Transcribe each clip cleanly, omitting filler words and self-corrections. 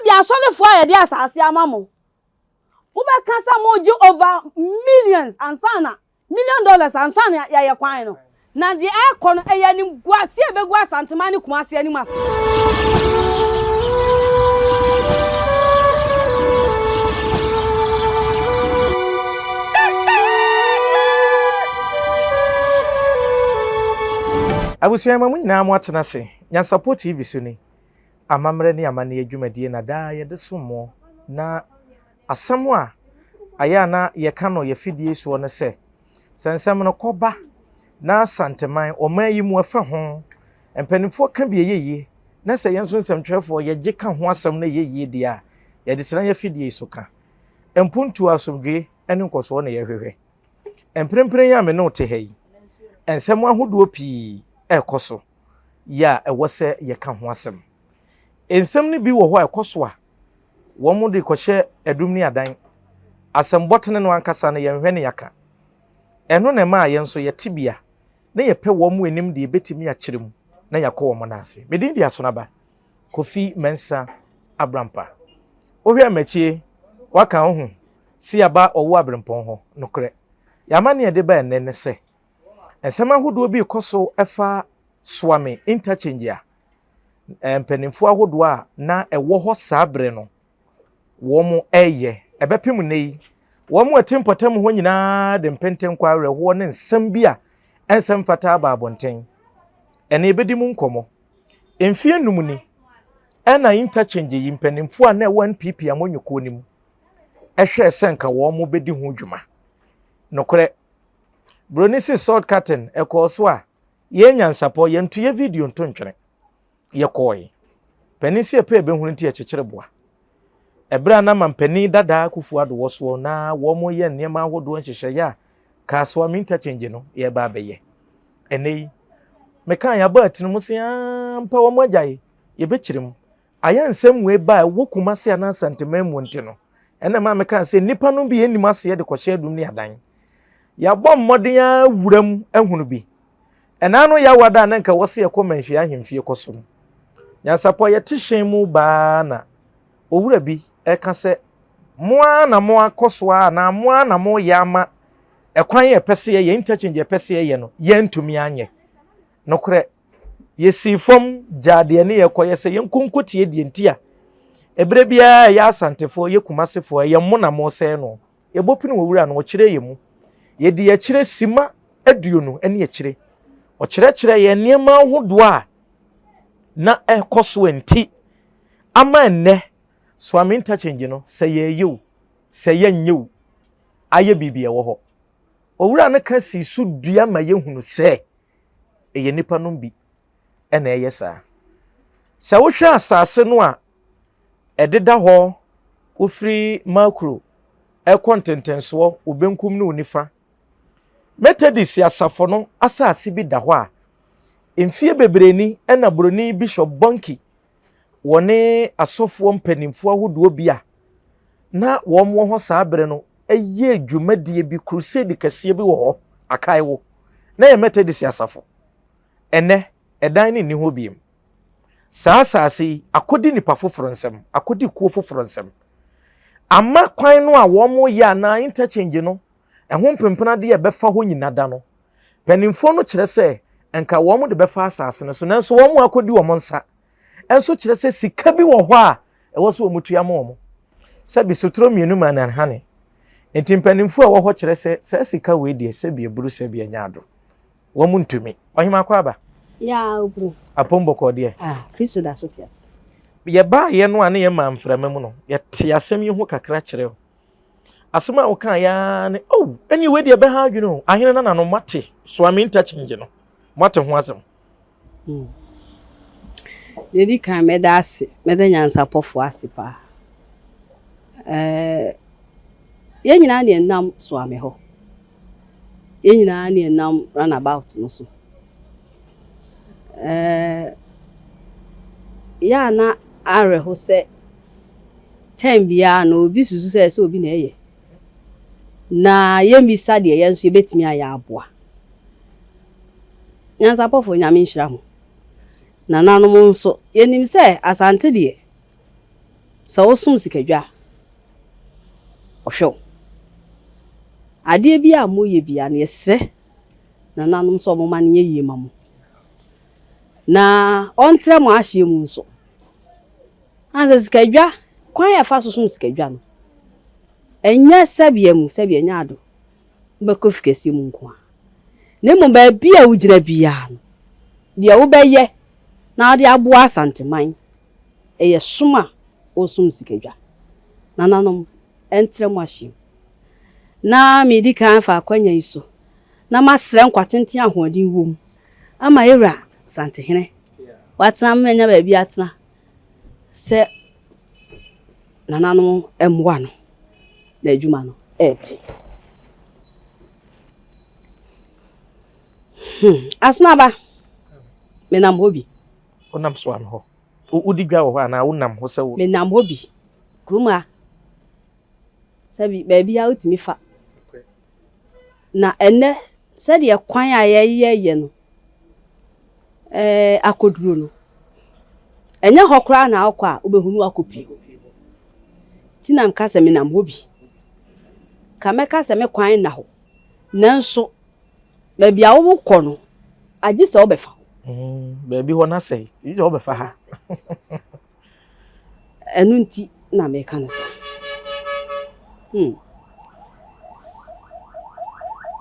bi asole fo ya de asase amamo ube kasa moji over millions ansana $1 million ansana ya kwan no na di ekọ no eya ni guase ebegu asantema ni kumase ani mase Abusuya mamu nyina mo atena se nya support TV so ni amamre ne amane adwumadie na da ye de somo na asamo a aya na ye ka no ye fidie so no se sensem no koba na santeman oman yi mu afa ho empanimfo ka bi yeye na se yenso nsɛmtwɛfo ye gye ka ho asɛm na yeye dia ye de tena ye fidie so ka empuntu asomdwe ene nkoso na ye hwehwe emprempren ya me no te hayi ensɛm ahodoɔ pii ekoso ya ewose ye ka ho asem ensem ni bi wo ho ekoso a wo mu de kohye adum ni adan asem botene no ankasa na ye hwe ne yaka eno na ma ye nso ye tibia na ye pe wo mu enim de betimi a kyerem na yakɔ wo mo na ase medin dia so na ba Kofi Mensa Abrampa ohwe amachie waka ho si aba owo abrempon ho nokre yamane de ba enne ne se ensema hodo bi koso efa swami interchange a empanimfo ahodo a na ewo ho sabre no wo mu eye ebepem nei wo mu atimpotam ho nyina de mpenten kwa awerɛho ne nsɛm bi a ensɛm fata ba abonten ene ebedi mu nkomo emfie numuni ena interchange yi mpanimfo a na 1pp amonyuko nim ehwɛ senka wo mu bedi ho dwuma nokre Bronisi sword curtain ekoso a ye nyansapo ye ntuye video ntontwene ye koyi panisi epe be hunu nti ekyekireboa ebra na mampani dada kufu ado woso na wo mo ye nneema ahodo nhyehyɛ ya kaso am interchange no ye ba beye enei meka ya ba atinu musia mpa wo mo agyaye ye bekyirem ayansem we ba wo kumase ana santema mu nti no ena ma meka se nipa no bi enimase ye de kohye adum ni adan ya bom modin ya wuram ehunu bi enano ya wada na nka wose ekomanhia ahemfie kosum nyansapo ye tishen mu ba na owura bi eka se moa na moa kosoa na moa na mo ya ma ekwan ye pese ye interchange ye pese ye no ye ntumi anye nokre ye sifom jade ne ye koye se ye nkonkotie die ntia ebre bia ya asantefo ye kumasefo ye mo na mo se no ye bopinu owura no kire ye mu ye di ye kire sima aduonu ene ye kire o kire ye niema ahodo a na ekoso enti ama enne swami interchange no se ye yew se ye nyew aye bibie wo ho owura ne ka si su dua ma ye hunu se eye nipa no bi ene eye saa se wo hwe asase no a ededa ho ofri makro kontentenso obenkum no unifa Methodist asafo no asase bi da ho a emfie bebreni ena broni Bishop Bonki wone asofo mpanimfo ahodo bi a na wo mo ho saabre no eye dwumadie bi crusade kase bi wo ho akai wo na ye Methodist asafo ene edan ni ho biem saa asase akodi nipa foforo nsem akodi kuo foforo nsem amma kwan no a wo mo ya na interchange no ehun mpempena de ye befa ho nyina da no panimfo no kire se enka wo mo de befa asase no so nanso wo mo akodi wo mo nsa enso kire se sika bi wo ho a ewo so wo mutua mo mo sabi sotro mienu manan hane enti panimfo a wo ho kire se sika we de se bi eburu se bi anyado wo mo ntumi ohima kwa ba ya obru apombo ko de Kristo da sotias ye ba ye no ane ye ma mframa mu no ye te asem yi ho kakra kire asema o kan ya ne any we de be ha adwunu ahene na no mate swami interchange no mate ho asem dedi kan medase meda nyansa pofo asipa ye nyina ne nam swami ho ye nyina ne nam runabout no so ya na are ho se tem bia no obi susu se obi na eye na ye misa de ye nso ye betimi aya aboa nyansa pofo nyame nhira ho na nanom nso yenim se asante de sa osum sikadwa ohwe ade bia moye bia na yesre na nanom so mo man ye mamu na ontre mo ahye mu nso anza sikadwa kwan ya fa susum sikadwa no enya sabia mu sabia nya ado mbeko fikasi mu nko a ne mo ba bia ugina bia no dia wo beye na ade abo asanteman eye soma osum sikadwa na nanom entre mo ahye na medi kan fa kwanya iso na masre nkwatenten ahoden wom ama yewra santehene watena menya ba bia atena se nanano emwa no na adwuma no eti asna ba menam hobi onam so an ho udi dwa wo ho ana wonam ho se wo menam hobi kuma sabi ba bia utimi fa na ene said ye kwan ye no akoduro no enye hokra na akwa obehunu akopi tina nka se me na mobi ka meka se me kwan na ho nanso ba bia wo kɔ no agi se obefa ba bi ho na sei igi obefa ha enu nti na meka na sa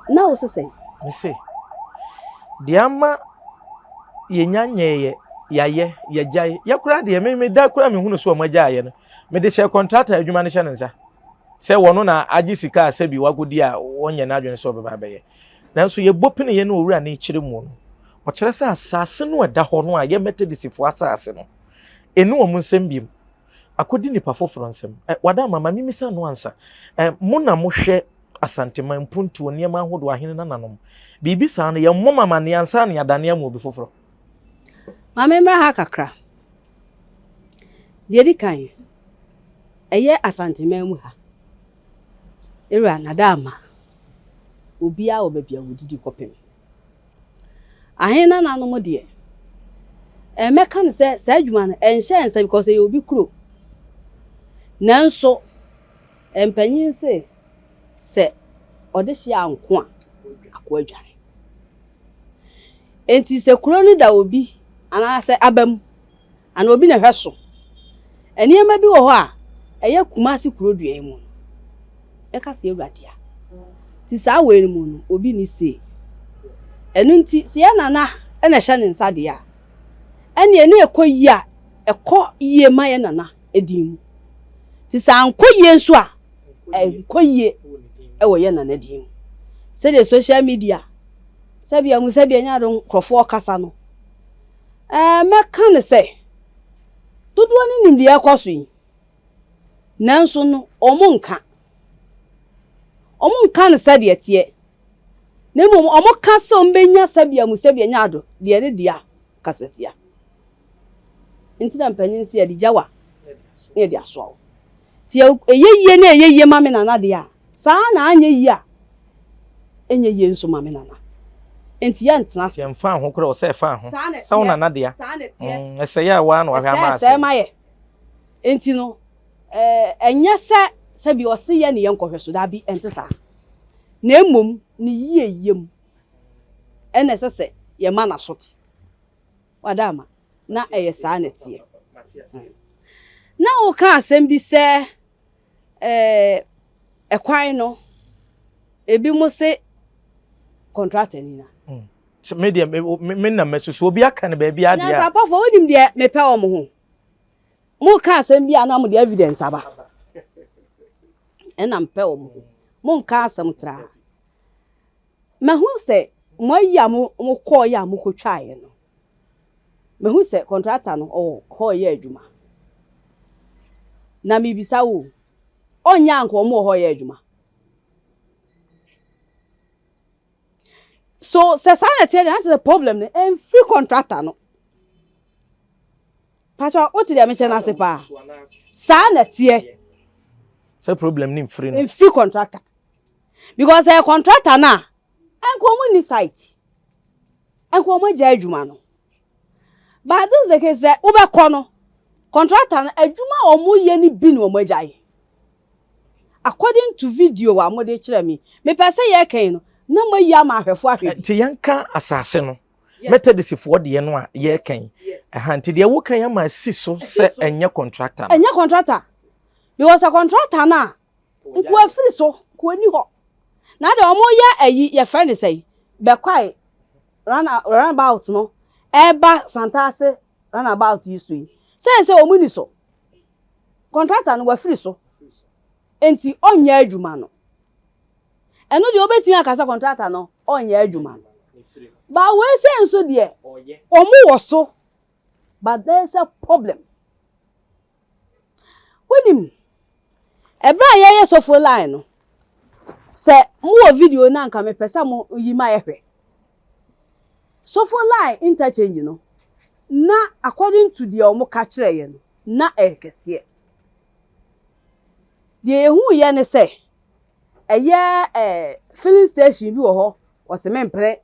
na wo se me say diama ye nyanyeye yaye yagyae yakura de me da kura me hunu so o magyae no me de share contractor adwuma ne hye nensa se wono na agi sika asabi wagodi a wonye na adwene so obeba beye nanso ye bopine ye na owura ne kire mu no o kire se asase no eda ho no a ye metedisifo asase no enu o munsem biem akodi nipa foforo nsem wada mama mimisa no ansa mo na mo hwe asanteman mpuntu oniema ahodo ahene nananom bibi sa no ye mmoma mane ansa na yadane am obi foforo mama mra ha kakra de kan eye asanteman mu ha era nadama obi a obabia wodidi kopem ahene nananom de emeka no se sa adwuma no enhye ensa because e obi kuro nanso empanyin se odehye anko a akwa adwane enti se kuro no da obi ana se abam ana obi na hweso eniema bi wo ho a eye kumasi kuro dua mu e ka se ewrade a ti sa we mu no obi ni se enu nti se ya nana e na hye ne nsa de a ene ene ekoyi a ekọ yie ma ye nana edim ti sa anko yie nso a enkoyie ewo ye nana edim se de social media sabia mu sabia nya do krofo kasa no meka ne se dodo ni nimdi akoso yi nanso no omonka ne se de tie na mom omoka se ombenya sabia mu sabia nya do de ne dia kasetia intina mpanyin se de jawa ne de aso ti eyeye na eyeye mame nana de a sa na anya yi a enye ye nso mame nana enti ya ntena se yemfa ho kura o se fa ho sa wona na de a ese ya wa na wa ha ma se ma ye enti no enye se bi o se ye ne ye nkohweso da bi ente sa na emom ni yiyem ene se ye ma na soti wadama na eye sa na tie na o ka asem bi se ekwan no ebi mo se contractor ni na media me na mesusu obi aka ne ba bia dia na sapa fo wonim de me pe o mo ho mo ka asem bia na mo de evidence aba enam pe o mo mo nka asem tra me hu se mo ya mo ko ya mo ko twae no me hu se contractor no o ho ya adwuma na mi bisa wo onya nko mo ho ya adwuma so se sanity that's the problem and free contractor no pacha what dey me chena se pa sanity se problem ni free no free contractor because a contractor na enko mo ni site enko mo ja adwuma no but this the case ube kono contractor adwuma omo ye ni bi no omo agyae according to video wa mo de kire me pese ye kan no na mo yi ama ahwefo ahwe ti yanka asase no Methodist for de no a ye kan nti de wo kan ya ma si so se enye contractor because a contractor na nko afiri so ko ni ho na de omo ye ayi ye friend say be kwai run about no eba santase run about yisu say omo ni so contractor no wa free so enti onya adwuma no eno de obetimi akasa contractor no onya adwuma no ba we say nso de omo wo so but there's a problem with him ebra ye so for line no say mo video na nka me pesa mo yi ma ehwe so for line interchange no na according to the omo ka kire ye no na ekese de hu ye ne say filling station bi wo ho wo se mempre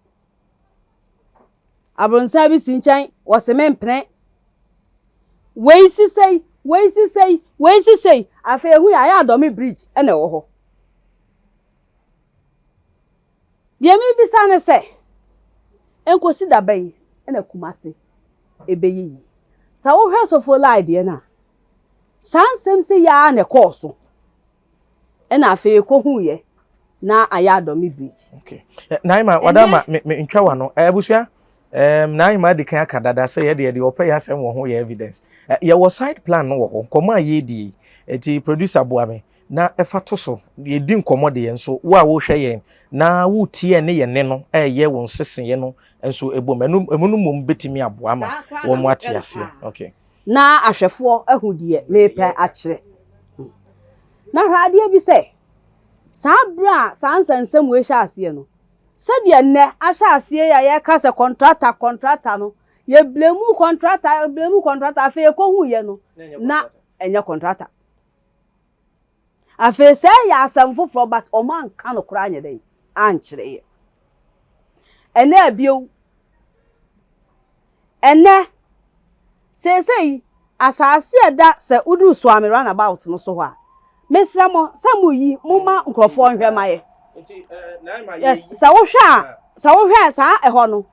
abronsa bi sinchan wo se mempre we si say afa hu ya adomi bridge ene wo ho de mi bi sa ne say enkosi da bai ene kumase ebeyi sa wo hwe so for line de na sansem se ya ne course ena afa ko hu ye na aya adomi bridge okay naima wadama me ntwa wa no abusua naima de kan akadada say ye de opay asem wo ho ye evidence ye wo side plan no wo ho koma ye di eti producer boame na efa to so ye di nkomo de ye nso wo a wo hwe ye na wo tie ne ye ne no ye wo nsesen ye no enso ebom emu no mom betimi aboama wo mo atiase okay na ahwefo ahudie mepe akire na hwade bi se sabra sansansem we sha ase no se de ne ahya ase ya ye ka se contractor no ye blame contractor afa ko hu ye no na enye contractor afa se ya asamfo for but o man kan no kura anye dey ankyere ye ene abio ene sei asase eda se udu swami run about no so ho mesra mo samuyi muma nkrofo nhwe maye yes sa wo hwa sa eho no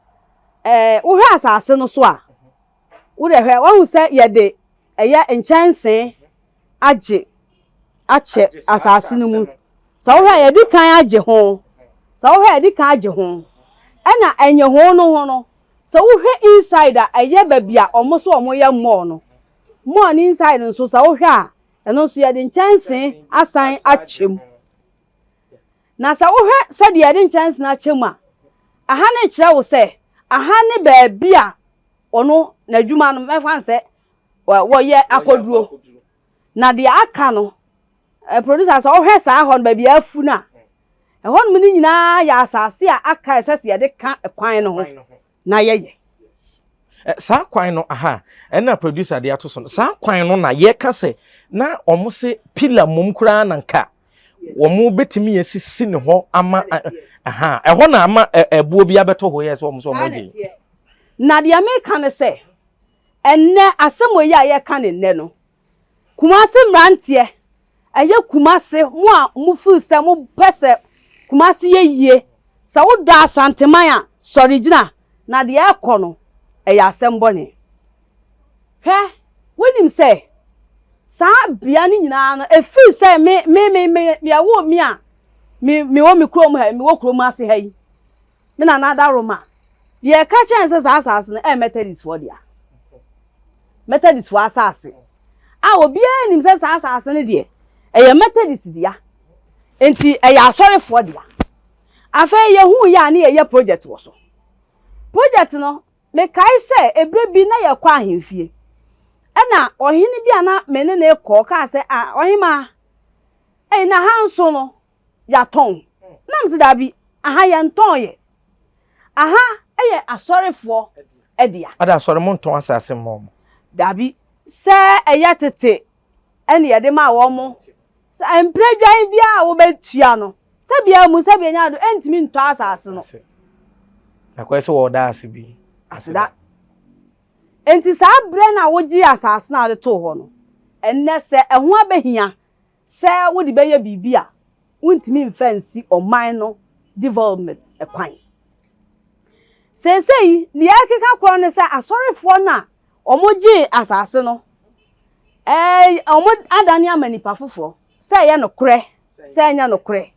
wo hwa asase no so a wo de hwa wo se ye de eye enchanse age ache asase no mu sa wo hwa ye di kan age ho sa wo hwa ye di kan age ho ena enye ho no sa wo hwa inside a eye babia omo so omo ye mo no mo ni inside nso sa wo hwa eno so ye de chance asan achem na sa wo hwe se de ye de chance na achem a aha ne kire wo se aha ne ba bia ono na dwuma no mefa nse wo ye akoduo na de aka no producer so wo hwe sa ho no ba bia afu na ho no ni nyina ya asase a aka esese ye de ka kwan no ho na ye sa kwan no aha ena producer de ato so sa kwan no na ye ka se na omo se pillar mum kura na nka omo betimi yesisi ne ho ama aha eho na ama ebuo bia beto ho ye so omo so omo gi na de America ne se enne asemo ye aye ka ne nne no kumase mrantie eye kumase mo a mo fu se mo pese kumase ye yie sa wo da asanteman a sori gina na de ekọ no eye asembo ne he wonim se sa bia ni nyina no efi se me wo mi a me wo mi krom ha me wo krom ase ha yi me na da roma de ka chance sa asase no Methodist for dia Methodist for asase a obi anim se sa asase ne de eye Methodist dia enti eye asore for dia afa ye hu ya na ye project wo so project no me kai se ebre bi na ye kwa ahemfie ena ohini bia na mene na ekọ ka se ohima na hanso no ya ton nam se da bi aha ye nton ye aha eye asorefo edia ada asore mo nton asase mo da bi se eye tete ene ye de ma wo mo se empredwan bia wo betua no se bia mu se bia nya do entimi nto asase no na kwa se wo da ase bi asida enti saa bre na wogi asase na de to ho no enne se eho abehia se wodi beye bibia wontimi mfansi oman no development ekwan sensei ni akeka kro ne se asorefo na omogi asase no omo adani amanipa foforo se ye no kre se enya no kre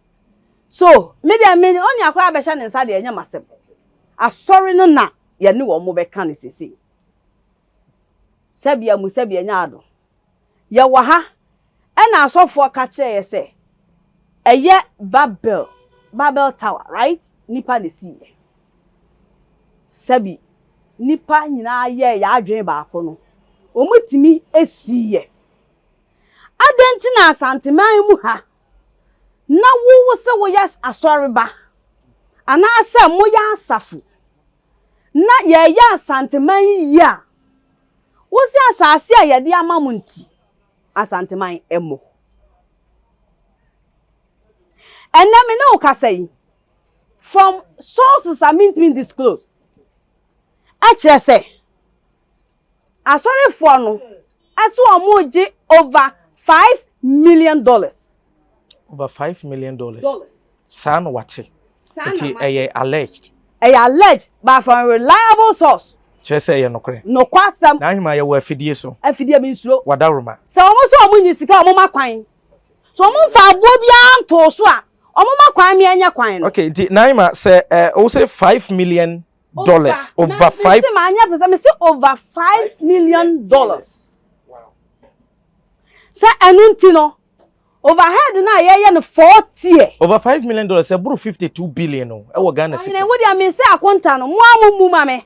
so media me oni akra abehya ne nsa de enya masem asori no na ye ne wo mo beka ne sensei sabia mu sabia nyaado ye wo ha na asofo ka kire ye se eye Babel Tower, right? Nipa de see. Sabi nipa nyina ye ya adwen ba ko no. Omutimi esi ye. Adenti na asanteman mu ha. Na wo se wo ya asori ba. Ana ase mo ya asafu. Na ye ya asanteman ya. Wo se asase a ye de amamu nti. Asanteman emo. And then me no ka say from sources I mean to be disclosed. Actually say asori for no aso omoji over $5 million. Over $5 million. San wate. It is alleged. Alleged but from reliable source. Che say ye nokre. No kwasam. Na hima ye wo afidie so. Afidie bi nsuro. Wadaroma. So omunyi sika omuma kwan. So omun fa agbo bia nto so a omuma kwan mi anya kwan no. Okay, Naima say also $5 million over 5. Me say over $5 million. Wow. Say enunti no overhead na ye no 40. Over $5 million say buru 52 billion no. E wo Ghana city. Na wo dia me say akonta no mo amumu ma me.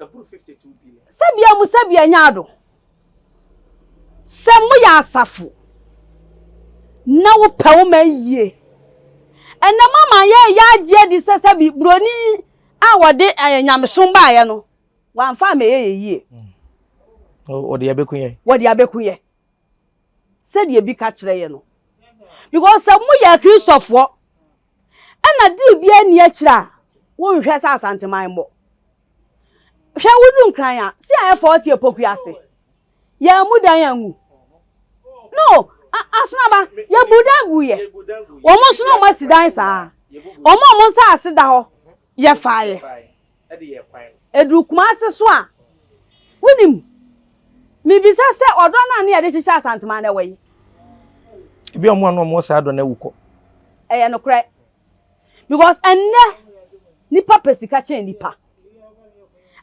E buru 52 billion. Sabia nyaado. Se mo ya asafu. Na wo pa wo man yie. Ena mama ye ya je di sese bi broni a wode nyamsom ba ye no. Wan fa me ye yie. O de abekun ye. Wo de abekun ye. Se de bi ka kire ye no. Because se mo ya Christopher. Ena di bi ani a kire wo nhwe sa asanteman mo. Hwe wudu nkran a si a 40 epoku ase. Ya mudan yangu. No, asnaba ya budagu ye. Omo so no masidan sa. Omo sa aseda ho. Ye faaye. E de ye kwan. Edu kuma ase so a. Wunim. Mi bisa se odo na na ye de chicha asantema na we. Ebi omo anu omo sa do na wuko. Eye no kre. Because enne nipa pesika chen nipa.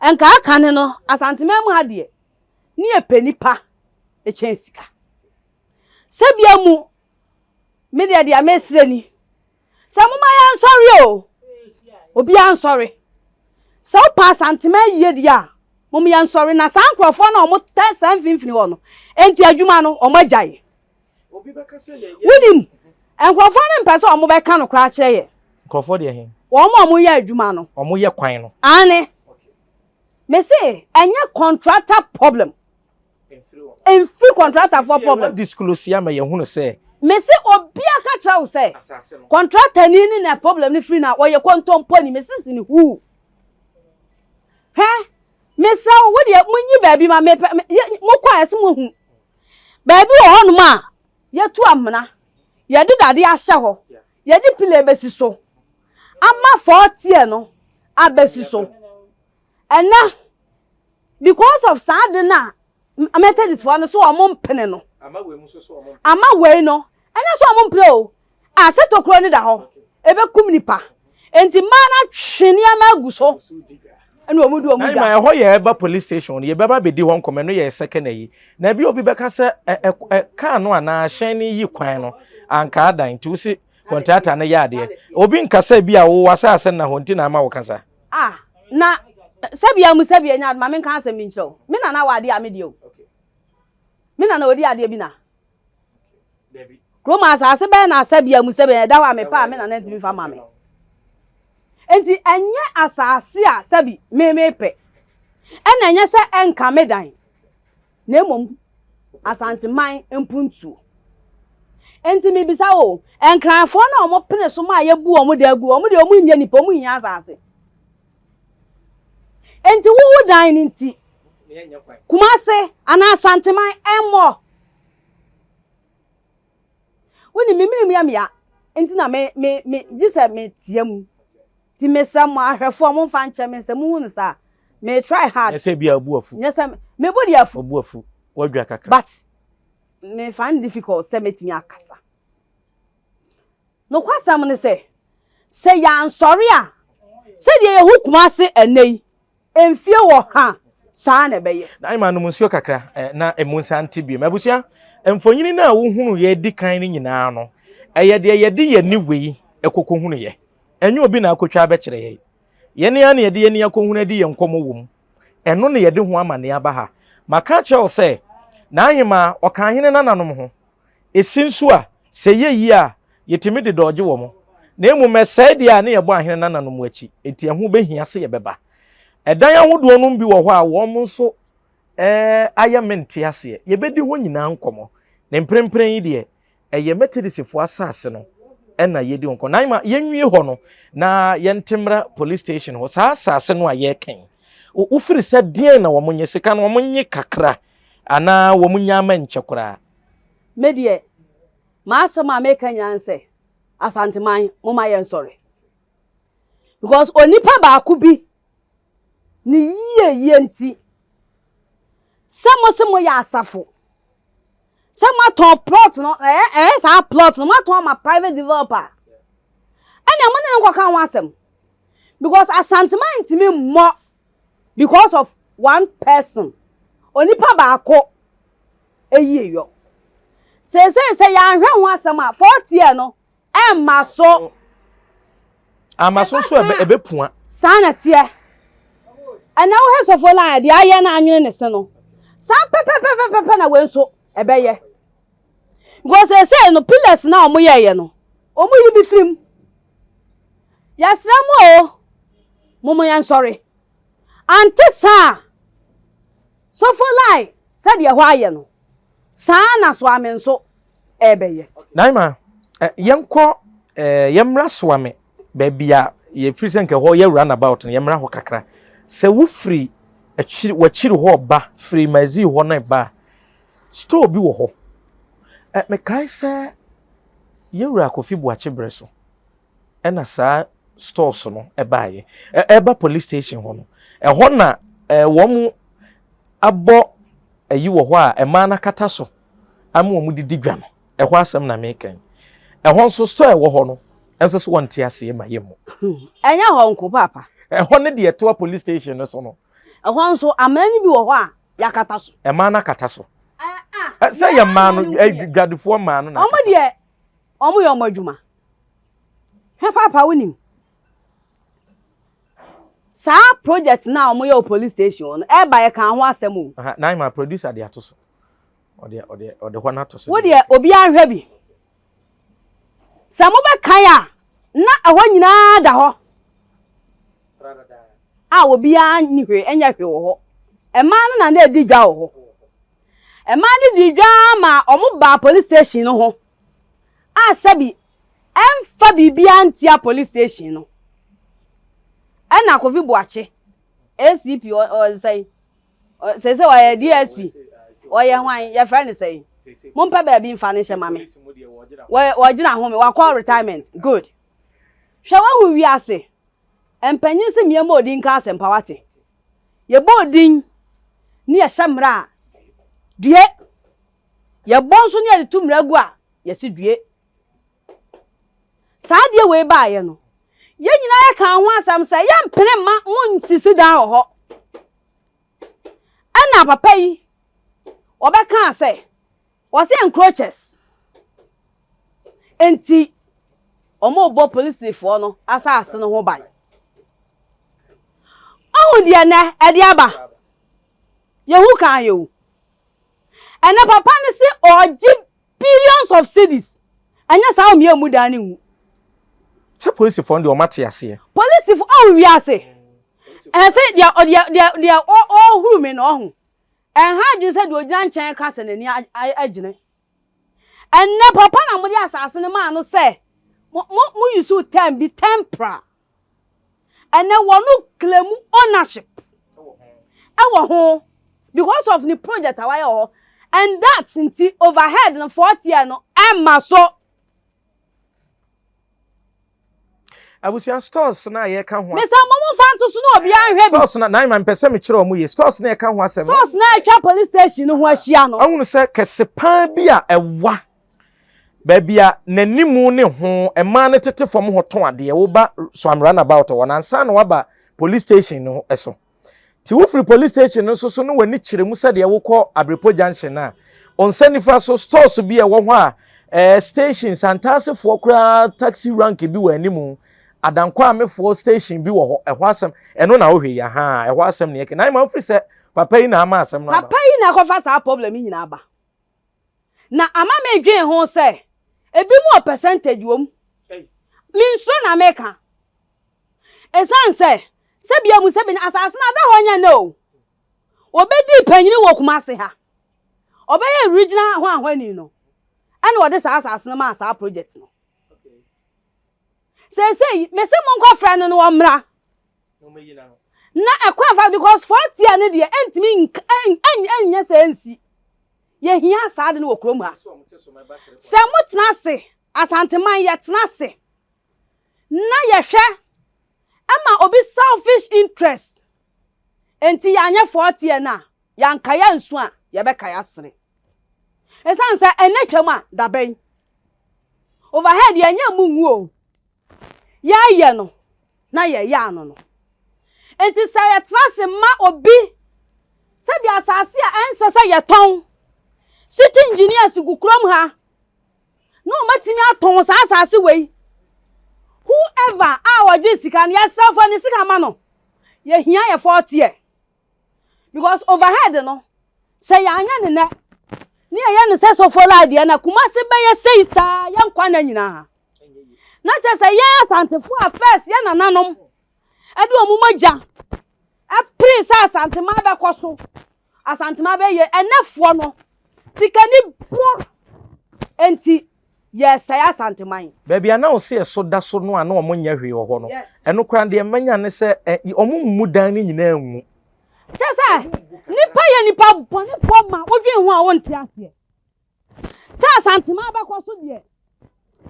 Enka aka ne no asantema mu ha de. Ni epenipa e chen sika. Sebia mu media dia mesre ni. Samuma ya sorry o. Obi an sorry. So pass antime ye dia. Mum ya sorry na sankrofo na omo 10 finfini ho no. Enti adwuma no omo agyae. Obi beka se ye. Wudim. Enkrofo ne mpese omo beka no kra kire ye. Nkrofo de he. Omo ye adwuma no. Omo ye kwan no. Ane. Me say enye contractor problem. En free contractor for problem. Disclose ya me ye hunu say. Me say obi aka travel say. Contractor ni na problem ni free na oye kontompo ni me sisi ni hu. He? Me say wo de munyi baabi ma me mo kwa ese mo hu. Baabi wo honu ma ye tu amna. Ye de dade ahye ho. Ye de pile besi so. Ama 40 no abesi so. Ena because of sad na amete this one so amon pene no. Ama we mu so amon. Ama we no. Enya so amon play o. Aseto kro ni da ho. Ebe kum nipa. Enti mana twene ama gu so. Enu omudu omuda. Na ma ho ye eba police station ye beba bedi won come no ye second ayi. Na bi obi beka se ka no ana hyen ni yi kwan no anka adan ti usi contractor na ya de. Obi nkasa bi a wo wasa ase na ho nti na ama wo kasa. Na sabia mu sabia nya ma men kan asem bi nchiro. Me na na wade amede o. Okay. Me na odi ade bi na. Debi. Kroma asase be na sabia mu sabia da wa me pa me na na ntimi fa ma me. Enti enye asase a sabi me pe. Ena enye se enka medan. Na emom asanteman empuntu. Enti me bisa o, enkranfo na omo pene so ma ye bu omo da gu, omo de omo nya nipa omo nya asase. enti wo dan nti Kumase ana Santeman emo woni mimimi ya enti na me dise me tiam ti mesam ahwefo mo fa nche me se mu hunu sa me try hard say bia abuafu nyesem me body afu abuafu wadwa kakra but me find difficult say metimi akasa no kwasam ne say ya nsori a se de ye hu Kumase enei emfie wo ha saa na beye na ima no musio kakra na emunsa ntibie mabusia emfonyini na wo hunu ye di kan ni nyina no eye de ye di ye ni wei ekoko hunu ye enye obi na akotwa be kire ye ye ne ya na ye de ye ni akohunu di ye nkomo wom eno ne ye de ho amane aba ha maka che o se na anyima okanhene nananom ho esinsu a se ye yi a yetimi de doje wo mo na emu mesai dia na ye bo ahene nananom achi enti ehu behia se ye beba edan ahodo no bi wo ho a wo mo nso aya mente ase ye bedi ho nyina nkomo ne mprempren yi de eye metedisifo asase no na ye di nkomo na yenwie ho no na yentemra police station ho sa asase no a ye kan ufiri se den na wo monye sika no wo monye kakra ana wo munya manche kura medie ma asama make nyanse Asanteman mo ma yen sorry because onipa ba akubi ni ye nti samo ya asafo sama to plot no sa plot no ma to ma private developer anya mo ne nko kan wasem because Asanteman ntimi mo because of one person onipa ba akọ eyiyo se ya hwe ho asem a 40 year no amaso so ebepua sana tie ana wo hesofo la de aye na anwene ne se no sa pepe na wenso ebeye go se no pillars na omo ye no omo yi bi frim yasramo momo yan sorry ante sa so for lie said ye ho aye no sa na so amenso ebeye naima yenko yemra so ame babia ye free senke ho ye run about yemra ho kakra se wo free wachiri ho ba free mazi ho na ba store bi wo ho me kai se ye wura kofi buache breso na sa stores no baaye eba police station ho no ho na wo mu abo ayi wo ho a ema na kata so amu mu didi dwa no ho asem na me kan ho nso store wo ho no enso so wonte ase ma yemu enya ho nko papa ho ne de to police station no so no ho nso amani bi wo ho a yakata so ema na kata so say ya man no gadufo man no na omo de omo yo madwuma he papa wonim sa project na omo yo police station no e ba ye kan ho asem o na my producer de atoso ode ho na atoso wo de obi anhwe bi sa mo be kan a na aho nyina da ho obi an hwe enya hwe wo ho e ma na na di dwa wo ho e ma di dwa ma omo ba police station no ho sabi emfa bibia antia police station no na Kofi Buache ACP o say why DSP oye hwan ya friend say mompa ba bi mfa ne hye mame wo gina ho me wa call retirement good hwe wa hu wi ase empanyin se miema odin ka asempa wate ye bodin ni ye hemra due ye bonso ni ye tumra gu a ye si due saa de we ba ye no ye nyina ye kan ho asam se ye mpene ma munsisi dan ho ana papa yi obeka ase wo se encroaches enti omo bo police for no asase no ho ban dia na edi aba yehu kan yehu ena papa ne se oji billions of cedis anya sa o me amu dan ne hu se police for ndi o mate ase police for wi ase say dia o huru me no ho ha dwe se de ogina nchen ka se nani agine ena papa na mo di asase ne ma no se mo yusu time bi tempra and then one claim ownership ewo ho because of the project away ho and that's until overhead no 40 year no emma so abusia stores na ye ka ho me say momo fan to so no obi anhwe bi stores na man pese me kire omo ye stores na ye ka ho asem stores na atwa police station ho ahia no ahunu se kese pan bi a ewa babia nanimu ne ho ema ne tete fom ho ton ade wo ba so am run about won ansa na waba police station no eso ti wo free police station no so no wani kire mu sade wo kọ Abrepo junction na onsanifa so stores bi e wo ho a stations antasefo kra taxi rank bi wani mu adankwa amefo station bi wo ho ehwo asem eno na wo hwe ya ha ehwo asem ne yake na ma free se papa yi na ama asem no papa yi na kofa sa problem nyina aba na ama me dwen ho se ebi mu percentage wom minso na meka esan se bia mu se bi asase na da ho nya no obedi panyini wo Kumase ha obeye original ho ahwani no ana wo de sa asase na ma sa project no say me se mon ko friend no omra no me yi na no na ekwa fa because 40 ane de entimi enya sensi ye hia saade no okrom ha se mutna se asanteman ye tna se na ye hwe ama obi selfish interest enti ya anye 40 na yanka ya nsu a ye be kaya sere esan se enetwam a daben overhead ye nya mungu o ya ye no na ye ya no no enti se ye tna se ma obi se bi asase a ense se ye ton city engineers gukrom ha no matimi aton sa asase we whoever our jisika na yourself and sika ma no ye hia ye 40 because overhead no say ya anya ne ne ni ye no say so follow ide na Kumase be ye say sa ya nkwa na nyina ha na che say ye asantefo a first ye nananom edu omumagya a prince asantema be kwaso asantema be ye enefo no sikani bo enti yes say asanteman babia na o se so da so no ana omo nya hwe ho no eno kran de manya ne se omo mudan ni nyina anwu chese nipa ye nipa boni po ma odwen ho a wonte ase sa asantema be kwaso de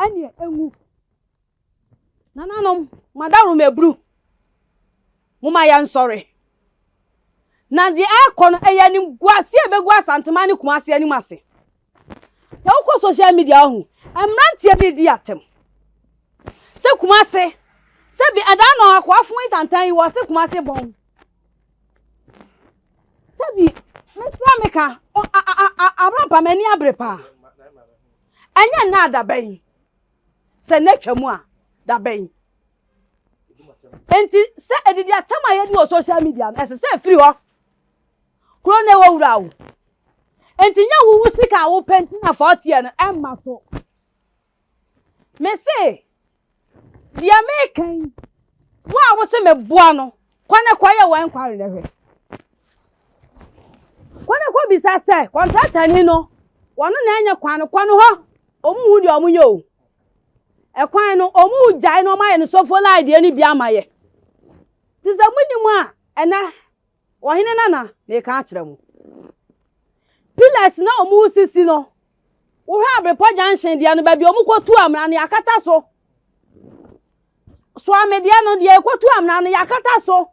ene enwu nananom madaru mebru muma ya nsori na di akon eyanim guase ebegu asantema ni Kumase ani mase ya uko social media hu emrantie bi di atem se Kumase se bi adano akwafo itantan wo se Kumase bon se bi mesrameka abrampa mani abrepa anya na adaban se netwamu a daban enti se edidi atem aye di social media ese se free ho kro ne wo wura wo enti nya wo sika wo penti na 40 na emma so me say the American wa wo se me boa no kwane kwaye wan kware ne hwe kwane ko bisa se contractor ni no wono na anya kwano ho omu hu di omu yo e kwan no omu jai no maye no so follow ide ni bia maye ti se munimu a ena wo hene na me ka akere mu pillars na omu sisi no wo hwa Abrepo junction dia no ba bi omu kotu amra no yakata so so amedia no dia kotu amra no yakata so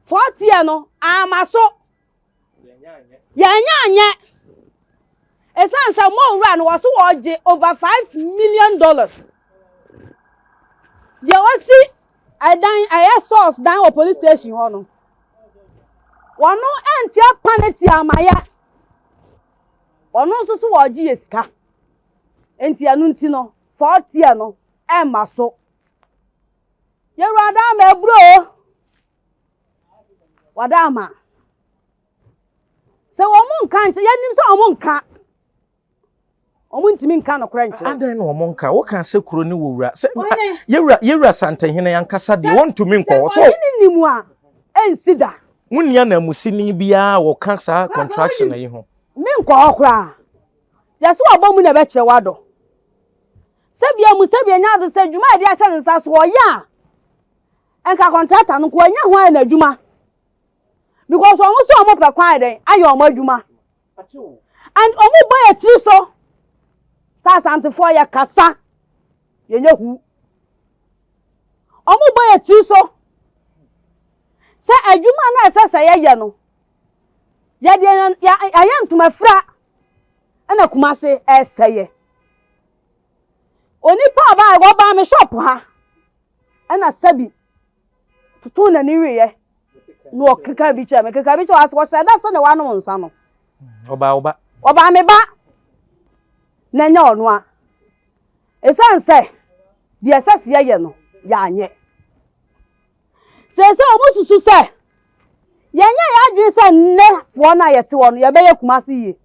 40 no amaso yanya anye esansa mo wura no wo so wo je over $5 million dia wasi I stores down o police station ho no wono enche paneti amaya wono so wo ji esika enti anu nti no 40 no emma so yerada ma ebro wadama se wo mu nka nche yanim se wo mu nka omu ntimi nka no kra nche adan no wo nka wo kan se kuro ni wo wura se yewura santahene yankasa de won to mi nko so ni nimu a ensida munia na musini bia wo kan sa contraction yi ho mi nko okra yeso obomu na be kire wado sebia nya do se djuma ade a che nsa so ya enka contractor no ko anya ho na djuma because almost so mo kwan den ayo omo adwuma and omo boy ati so sa santifo ya kasa yenye hu omo boy ati so se adwuma na esesa ye no ye de ya ayantuma fra ana kumase eseye oni pa ba go ba me shop ha ana sabi tutu na ni wiye no keka bi cha me keka bi cha aso se da so ne wa no nsa no oba me ba na nya ono a esanse de esese ye no ya anye se omususu se yenya ya dwen se nne fo na yete wo no ye be ye kumase yi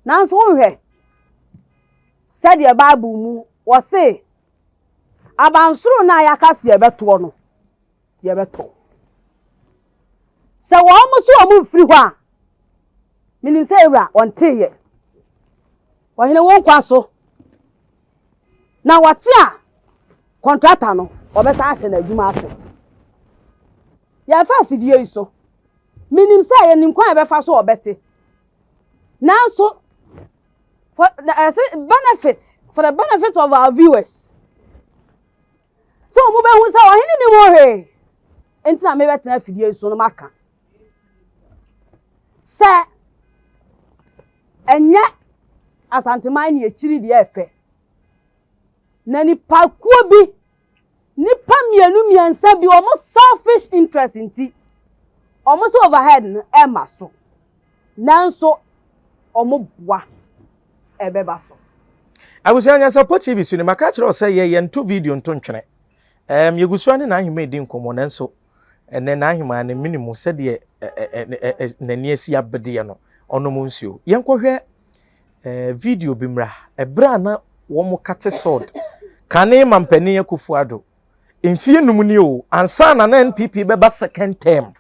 nanso hwe said the Bible mu wo se abansuru na ya kase ye beto no ye beto se wo musu o mu firi ho a minim se ewra onte ye wo hene won kwa so na wote a contractor no obesa ahye na adwuma ase ya fa fidie iso minim se ye nim kwa e be fa so obete nanso for the benefit of our viewers. So mo be hu say ohini ni mo he enti na me betena fidie so no maka se enye asanteman ni echiri de efe na ni pakuo bi nipa miensa bi omo selfish interest nti omo so overhead no e ma so nanso omo boa ebeba so Agusia support TV so ni maka kire o say ye nto video nto ntwene yegusua ne na ahima edi nkomo nanso ene na ahima ne minimum se de nani asi abede no ono mo nsuo yenkohwe video bimra ebra na wo mo kate sword kane mampani Akufo-Addo emfie num ni o ansa na NPP beba second term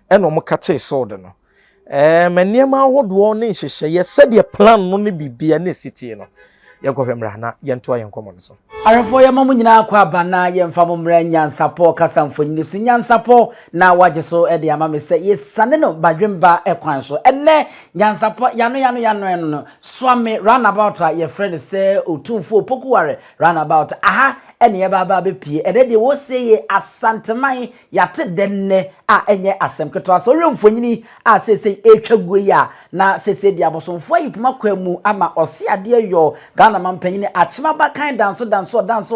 eno mo kate sword no maniema ahodo ne hyehye ye se de plan no ne bibia na sitie no yekohwe mra na yento ayenkomo no so arefo ya mamu nyina kwa bana yemfa momra nyansapo kasamfonyini so nyansapo na waje so e de amame se yesane no badwemba ekwan so enne nyansapo yano no swame roundabout ye friend se otumfo pokuware roundabout aha ene ye baba bepie ede de wo se ye asanteman yate denne a enye asem keto so remfonyini a sese etwaguo ya na sese de abosomfo yipuma kwamu ama ose ade yo Ghana mampanyini achima bakan danso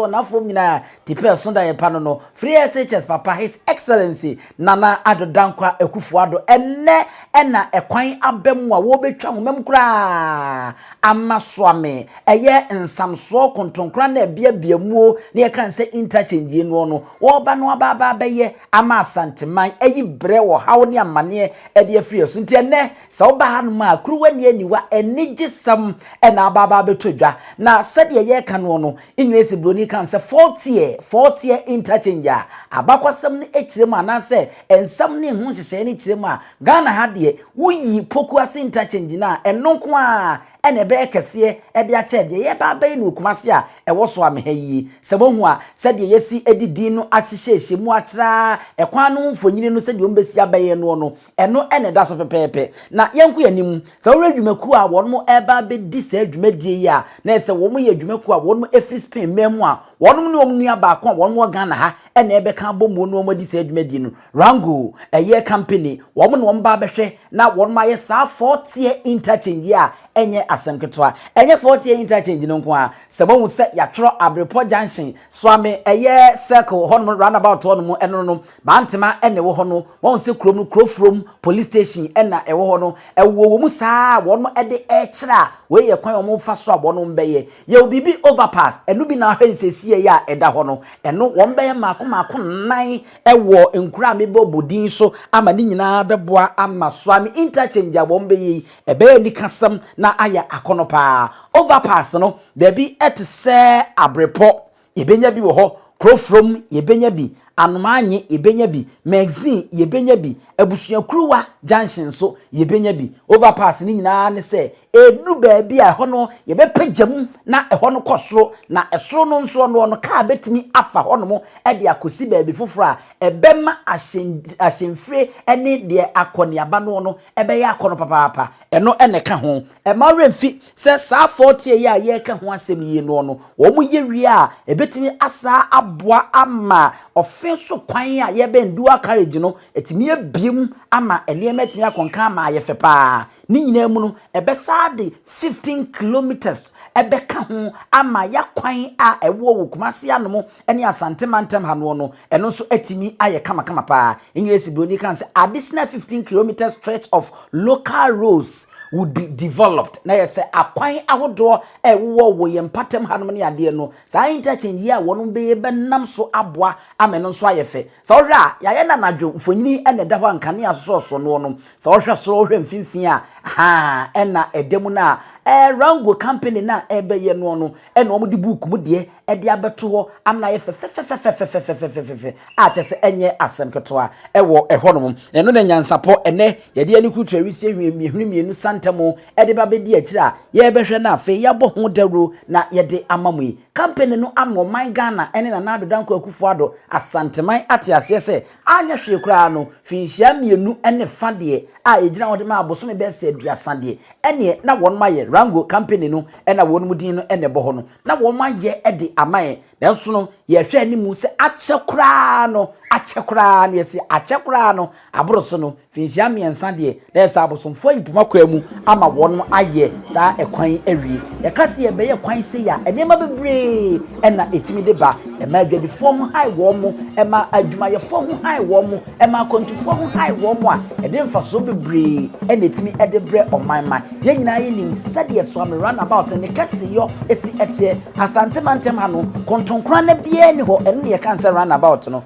na fom nyina tipe so da ye pano no free SHS papa his excellency Nana Addo Dankwa Akufo-Addo enne ena ekwan abem a wo betwa homem kura amaswame eye nsamso kontonkra na bia muo na ye kan se interchange no wo ba no aba beye ama asanteman eyi bre wo hawo ne amane e de free so nti enne se wo ba ha no ma kuruwa ne aniwa enigisam ena aba betodwa na sede ye kan no English broni kan se 40 year interchange abakwasam ne ekirem anase ensam ne hu hyehye ne ekirem a Ghana ha de wuyi pokuase interchange na enonko a ene be kese e de ache de ye ba ba no kumase a e wo so amhe yi sebo hu a sede yesi edidi no ahyehye mu akira ekwan no mfonyini no sede ombesi abaye no eno ene da so pepepe na yenku yanim se wo adwumaku a wonmo e ba be di se adwumadie yi a na se wo mo ye adwumaku a wonmo efri Spain memu a wonmo ne omnua ba ko wonmo Ghana ha ene ebe kan bomo no omadi se adwumadie no Rango eye company wonmo ne wonba behwe na wonmo aye sa 40 year interchange a enye asemketwa enye 40 year interchange no nko a sebo hu se yatro Abrepo junction swame eye circle honmo roundabout honmo eno no bantema ene wo hono won se krom no krofrom police station ena ewo hono ewo mu saa wonmo ede ekira we ye kwan omo fa so abono mbeye ye obibi overpass enu bi na hwensesie ya eda hono eno won beye mako nan ewo enkura mebo bodin so ama ni nyina beboa ama swame interchange won beye ebe ni kasam na aya akonopa overpass no there be et se Abrepo yebenya bi wo ho krofrom yebenya bi Anumanye yebenya bi, magazine yebenya bi, ebusuakuruwa junction so yebenya bi. Overpass ni nyina ne se eduru baabi a ɛhɔ no yebepagam na ɛhɔ no kɔsoro na ɛsoro no nso no kaa betimi afa hɔ no mo ɛde akosi baabi foforo a ɛbɛma ahyemfire ɛne de akɔneaba no ɛbɛyɛ akɔno papaapa ɛno ɛne ka ho ɛma remfi sɛ saa 40 yi a yɛ ka ho asɛm yi no wo mu yɛ wie a ɛbɛtimi asa aboa ama ɔfe so kwan a yɛbɛndu akarage no ɛtimi abiem ama ɛnneɛma ɛtimi akɔnka ama ayɛfɛ paa ni nyina mu no ɛbɛsa de 15 kilometers ɛbɛka ho ama yakwan a ɛwɔ wɔ Kumasi anomo ɛne Asante Mantam ha no ɛno nso atimi ayɛ kama paa English broni kan say additional 15 kilometers stretch of local roads would be developed. Na yese akwan ahodo ɛwɔ wɔ yempatam hanom ne ade no saa interchange yi a wɔn be benam so aboa ameno nso ayɛfɛ sa ɔhwɛ a yɛayɛ na nadwo mfonyini ɛna da hɔ ankane asosɔso no sa ɔhwɛ soro ɔhwɛ mfimfin a ha ɛna ɛdɛmu na Rango company na ɛbɛyɛ no ɛna wɔn de book mu deɛ ɛde abeto hɔ amna yɛfɛ fɛfɛfɛfɛfɛfɛfɛfɛ a kyɛ sɛ ɛnyɛ asɛm ketewa ɛwɔ ɛhɔ no ɛno na nyansapɔ ɛnɛ yɛde ani kutu awisi hwemienu santamo ɛde ba bɛdi akyira a yɛbɛhwɛ na afɛ yɛbɔ ho dawro na yɛde amamu yi company no ama man Ghana ɛne na nado danko akufuado asanteman ate aseɛ sɛ anya hwe kura no finhyia mienu ɛne fa deɛ a ɛgyina hɔ de ma abosome bɛsɛ aduasa deɛ ɛne na wɔn ma yɛ Rango company no ɛna wɔn mu din no ɛne bɔ hɔ no na wɔn ma yɛ ɛde amae nanso no yɛhwɛ animu sɛ akyɛ kura no yɛsi akyɛ kura no aboro so no finhyia miensa deɛ na yɛsɛ abosomfo yipuma kwa mu ama wɔn ayɛ saa ɛkwan awie yɛkase yɛbɛyɛ kwan sɛ ya ɛnema bebree ɛna etimi de ba ɛma adwadifo ho hai wɔn mo ɛma adwumayɛfo ho hai wɔn mo ɛma akontufo ho hai wɔn mo a ɛde mfaso bebree ɛna etimi ɛde brɛ ɔmanma yɛn nyinaa yɛ nim sɛdeɛ so am run about ne kase yɔ esi ɛteɛ Asante Mantam ha no kontonkora na bie ne hɔ ɛno yɛ kan sɛ run about no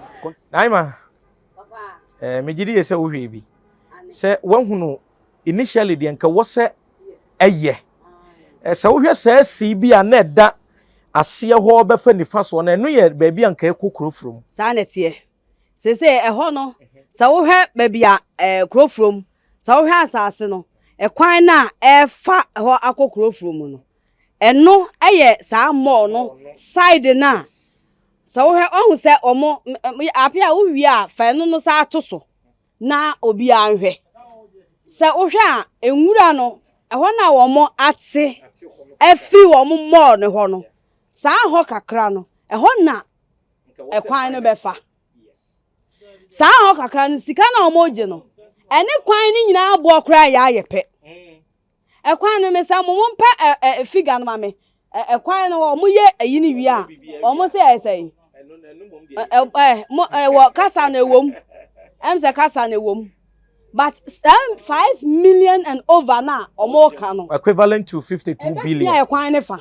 Naima papa megidi yɛ sɛ wo hwɛ bi sɛ wahunu initially deɛ nka wɔ sɛ ɛyɛ sɛ wo hwɛ sɛ si bi a na ɛda aseɛ hɔ bɛfa nifa so na ɛno yɛ baabi anka ɛkɔ kurofrom saa netie sese ɛhɔ no sɛ wo hwɛ baabi a kurofrom sɛ wo hwɛ asase no ɛkwan na ɛfa hɔ akɔ kurofrom no ɛno ɛyɛ saa mall no side na sɛ wo hwɛ ɔhu sɛ ɔmo apia wo wi a fa no sa ato so na obi anhwɛ sɛ wo hwɛ a enwura no ɛhɔ na wɔn ate efi wɔn mall ne hɔ no saa hɔ kakra no ɛhɔ na ɛkwan no bɛfa saa hɔ kakra no sika na wɔn gye no ɛne kwan ne nyinaa aboɔ kora yɛ ayɛpɛ ɛkwan no me sa mo mpɛ figure no ma me ɛkwan no wɔn yɛ ayi ne wi a wɔn sɛ ɛsɛ wɔ kasa na ewom sɛ kasa na ewom but 5 million and over na omo ka no equivalent to 52 billion ya kwan ne fa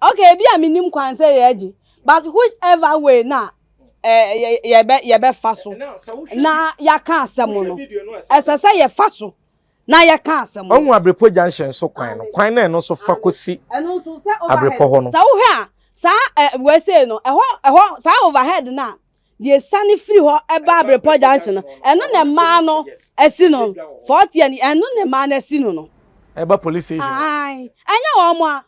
okay bi a minim kwan say ye but whichever way na ye be fa so na ya ka asem no esese ye fa so na ya ka asem onwu Abrepo junction so kwan na no so fa kosi eno so say Abrepo ho no sa wo hwe a sa we say no eho sa overhead na the sunny free ho eba Abrepo junction no eno ne ma no esi no 40 ani eno ne ma na esi no eba police station ai anya wo mo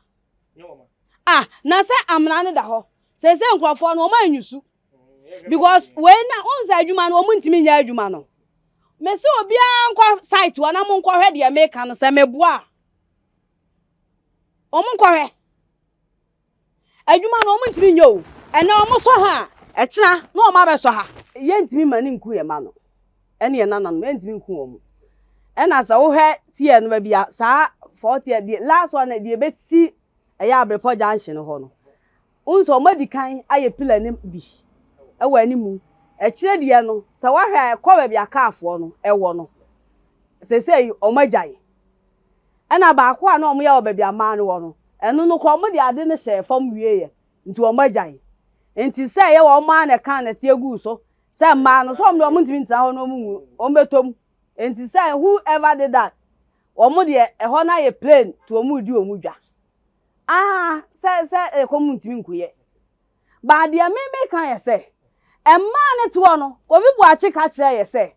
na say amna ne da ho say nkrofo no o ma anyusu because when na onza adwuma no o mu ntimi nya adwuma no me se obi ankwa site wa na mo nkwa hwe de make no say meboa o mo nkwa hwe adwuma no o mu ntimi nya o ene o mo so ha ɛkyena na o ma bɛ so ha ye ntimi mani nku ye ma no ene ye nana no ntimi nku o mu ɛna sa wo hwe tie no ba bia saa 40 de last one de be si ɛya Abrepo junction ho no unso madikan aye pillar ne bi ɛwɔ animu ɛkyerɛ de no sa wa hwe ɛkɔ ba bia kaafo no ɛwɔ no sesei o magyae ɛna ba ko a na o mo ya o ba bia ma no wɔ no ɛno no kɔ mo de ade ne hyɛ fam wie ye nti o magyae enti say ye wo ma na kan na tie gu so say ma no so mo ntimi ntra ho no mu o metom enti say whoever did that wo mo de ho na ye plane to o mu di o mu dwa say e ko mu ntimi nkuye ba de me kan ye say e ma ne to no obi bu achi ka kire ye say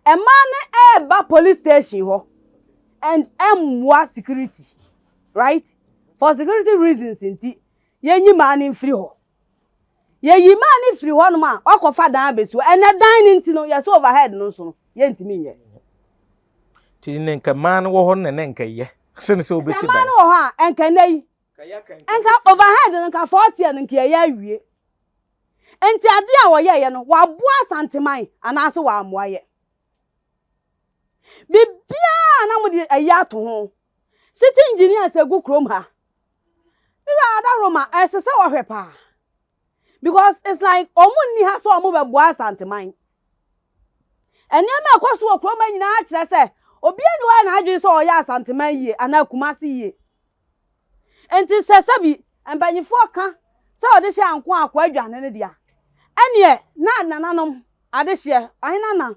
e ma ne ba police station ho and more security, right? For security reasons inti yenyi man free ho yeyi man free ho no ma okofa dan besu ene dan ni nti no yes overhead no so no ye ntimi ye ti ne nka man wo ho ne nka ye se ne se obesi dan man wo ho a enka nei enka overhead no ka 40 no nka ye awie enti ade a wo ye no wa boa santeman anaso wa amoa ye bibia na mo de aya to ho city engineer say go krom ha Ada Roma, esese wa hwepa. Because it's like omunni ha so omu be boa santeman. Eniam akwaso wa kroma nyina a kire se obi eni wa na adwe se o ya santeman yie ana kumase yie. Enti sese bi empanyifo ka se o de hye anko akwa adwane ne dia. Ene na nananom ade hye ahina na.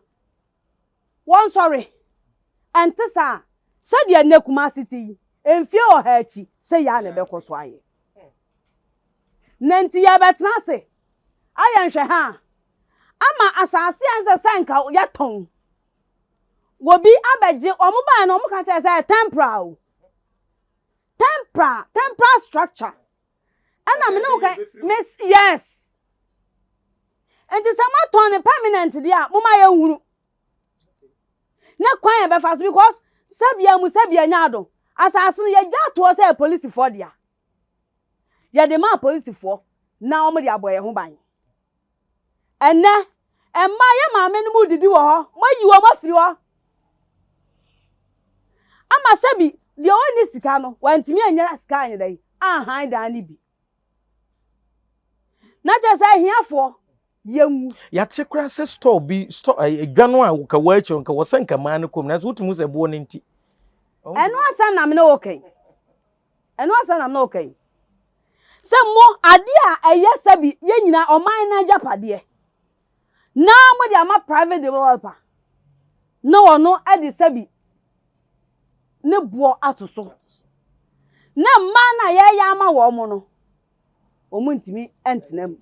One sorry. Entesa se dia ne kumase ti emfie o ha achi se ya na be koso aye. Nanti ya betna se aye nhwe ha ama asase anse sanka ya ton wobi abeje omuba na omuka che say temporal structure ana me no ka miss yes enti sama ton permanent dia moma ya huru na kwan ya be fast because sabia nyado asase no ya ja to say police for dia ya de ma police for na omo de aboye ho ban enne emma ya ma me no mu didi wo ho mayiwo mafiri ho ama sabi de oni sika no wantimi anya sika anya dai han dan ni bi na je say hiafo yenwu ya chekura se store bi store edwano a ka wa achi nka wo sanka man no kom na so tumu se bo ne nti eno asam na me no okay se mo ade a eye sabi ye nyina oman na japade na mo de ama private developer no wono ade sabi ne buo atoso na ma na ye ya ama wo mo no omuntimi entenam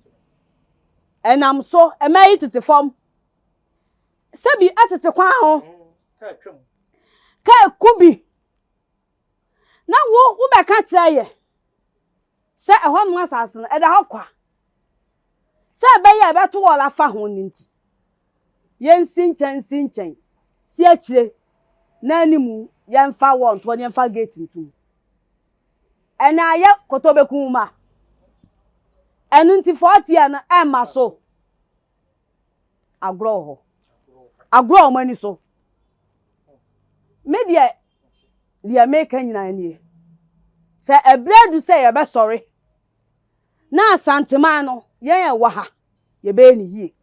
enam so emayi tete fom sabi atete kwa ho ka kubi na wo be ka kire ye se ehon mu asase no eda hokwa se be ye be to wala fa ho ninti yen sinchen si akire na animu yen fa won to yen fa gate ntum ena ye kotobeku ma enu nti 40 na e ma so agro mani so media dia make nyina nie se ebredu se ye be sorry na santeman no yen wa ha ye be ni yie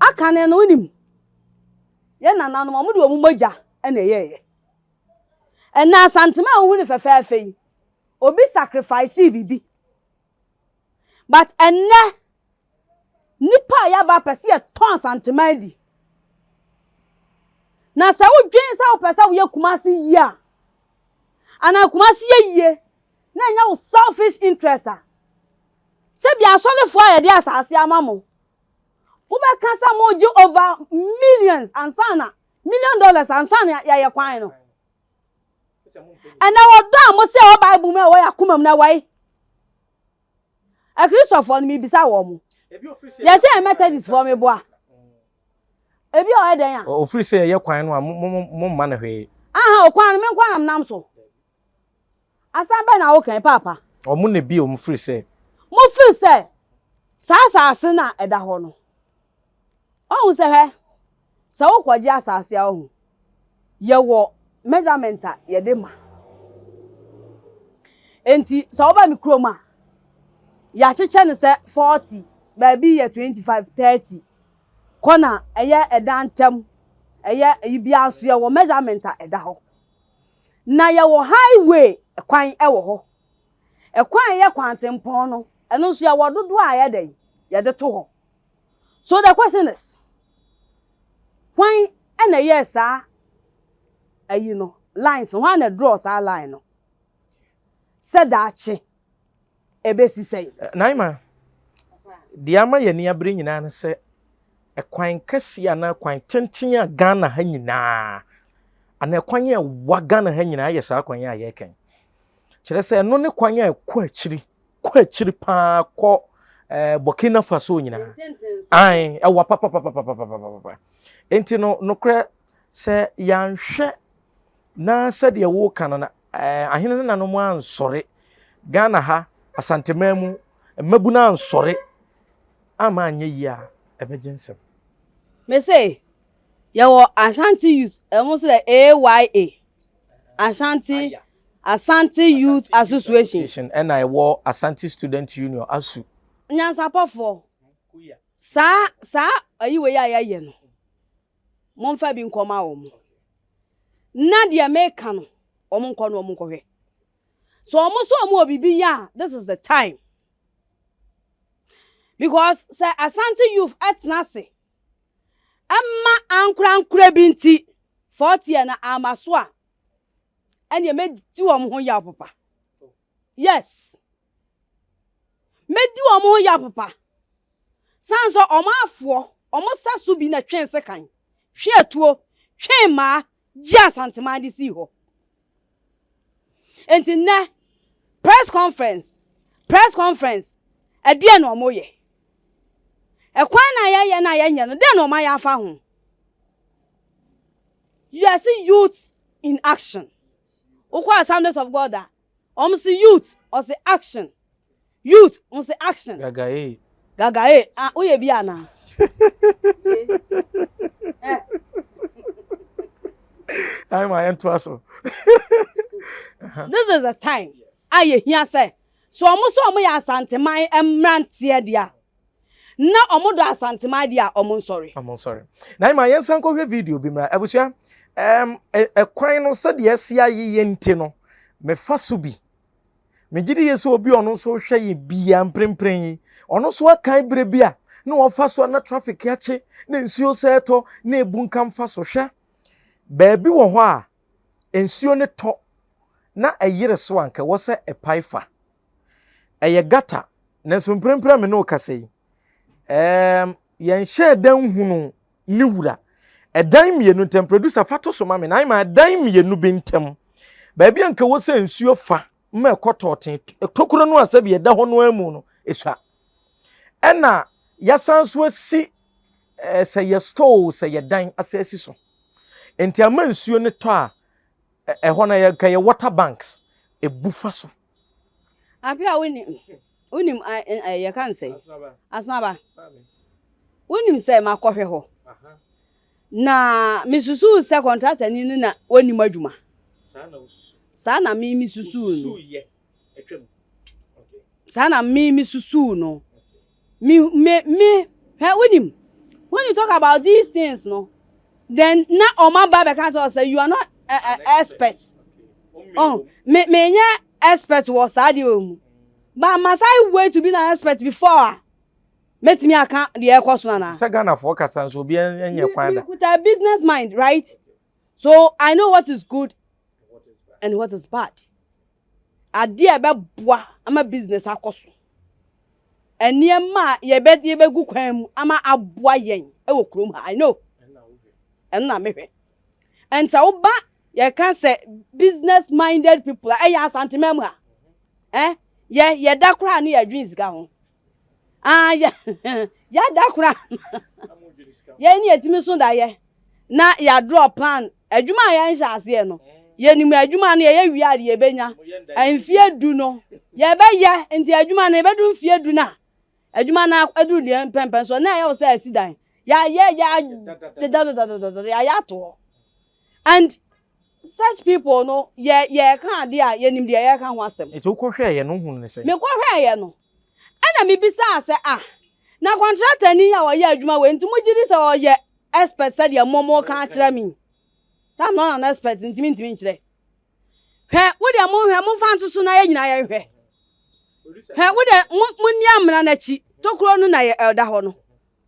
aka ne no unim ye nananom omo de omumagya na ye na santeman hu ni fefefe obi sacrifice bibi but enne nipa ya ba pese ye ton santeman di na se wo dwen sa wo pese wo ye kumasi yia ana kumasi yie na nya wo selfish interest a se bia solefo a ye de asase amamo wo be kasa mo ji over millions and sana $1 million and sana ya kwan no ana wo do mo se wo bible me wo ya kumam na wai a Christopher mi bisa wo mo yes I Methodist for me boa ebi o eden ya o free say ye kwan no a mo ma na hwe aha o kwan me kwan nam so asa be na wo kan papa o mo na bi o mo free say sa ase na eda ho no o se he sa wo kwaji asase a ho ye wo measurement a ye de ma enti sa wo ba mi kroma ya cheche ne se 40 baby ye 25 30 kona eye edantem eye ibia aso ye wo measurement a eda ho na ye wo highway kwan e wo ho kwan ye kwantempon no eno so ye wo dodo a ye den ye de to ho. So the question is when na yes you know lines when na draw sa line no said that che ebesi say naima diama ye ni abre nyina ne se ekwan kase ana kwan tenten a Ghana ha nyina ana ekwan ye wa Ghana ha nyina ye sa kwan ye ken kire se no ne kwan ye kwa akiri pa ko Burkina Faso nyina ai e wa papa enti no kre se yanhwe na se de wo kan na ahene na no mo ansore Ghana ha asantemamu mabuna ansore ama anye yi a ebejinsem me say yawo Ashanti Youth almost the AYA Ashanti Youth Association and I war Ashanti Student Union ASU nyansapofo sa ayiwe ya ye no monfa bi nkoma wo mo na de America no omonko no omonkohwe so omoso omo obibi ya this is the time because say Ashanti Youth atnase amma ankura binti 40 na amaso a ene medi wo ho ya papa yes medi wo ho ya papa sanso omafo omosaso bi na twense kan hweatuo twema ja santemade si ho enti na press conference adie no omoye ekwan na ye nye no de no ma ya fa ho you are see youth in action ukwa Assemblies of God see youth or say action youth on say action gaga oye bi ana I'm my entwaso this is the time aye here say so omo ya Asanteman emrantie dia na omo do Asanteman dia omo sorry na ma yensan ko hwe video bi mra abusua ekwan no se de asia ye nti no me fa so bi me gidi yeso obi ono so hwe ye bia mprempren yi ono so akan bre bia na wo fa so na traffic yache na nsuo seto na ebunkam fa so hwe baabi wo ho a nsuo ne to na eyire so anka wo se epaifa eye gata na so mprempren me no kasei yen hye dan hunu ni wura edan mienu tem producer fato so ma me na ma dan mienu bentem baabi anka wo se nsuo fa ma ekototen tokuro no asabi eda ho no amu no esua ena yasanso asi se ye store se ye dan asasi so enti ama nsuo ne to a ho na ye ka ye water banks ebufa so apia unim ye kan say asnaba unim say makohwe ho na misusu se contractor ni na onim adwuma sana mi misusu ye etwem okay sana mi misusu no me unim when you talk about these things no then na oma baba can say you are not expert me nya expert was adio but must I wait to be an expert before met me account the air cost na say Ghana for kasa so bi enye kwan da with a business mind right so I know what is good and what is bad ade be boa ama business akoso eniema ye be gu kwan mu ama aboa yen e wo krom I know and na me hwe and so ba ye can say business minded people ya Asanteman ha ye da kura na ye dreams ga ho ya da kura ye ni etimi so da ye na ya draw plan adwuma ya nhyase ase no ye ni mu adwuma na ye wi ade ye benya amfie du no ye be ye enti adwuma na ye be du mfie du na adwuma na adu de pempen so na ye wo say asidan ya to and such people no ye kan dia ye nim dia ye kan ho asem eti ukwohwe ye no hu ne say me kwahwe ye no ana me bisa ase na contractor ni ya wo ye adwuma we nti mugiri se wo ye expert said ye momo kan kire mi I'm not an expert in ntimi nkire wo de mo fa ntusu na ye nyina ye hwe wo de munni amna na chi tokuro no na ye elda ho no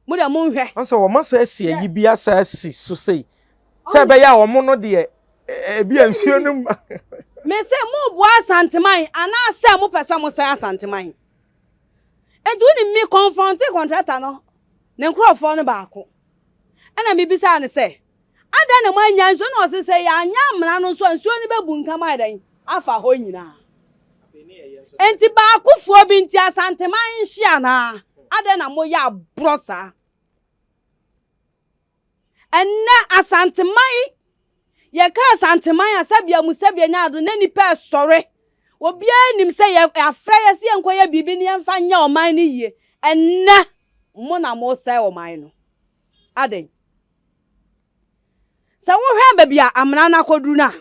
mo de mo hwe anso wo masa asi yi bia sa asi so sei se be ya wo mo no de bia nsuo no me se mo bo Asanteman ana se mo pese mo sai Asanteman do ni me confront contractor no ne nkrofo no baako ana me bisa ne say ada na manya nso no se say ya anya amna no nso nsuo ni bebu nkama adan afa ho nyina enti baako fuo bi nti asanteman nhia na ada na mo ya brosa enna asanteman ye ka asanteman asabia musabia nya ado na nipa sore obia nim say ya afra ya se enkoya bibi ne emfa nya oman ni yie enna mo na mo say oman no aden sa wo hwe ba bia amna na koduru na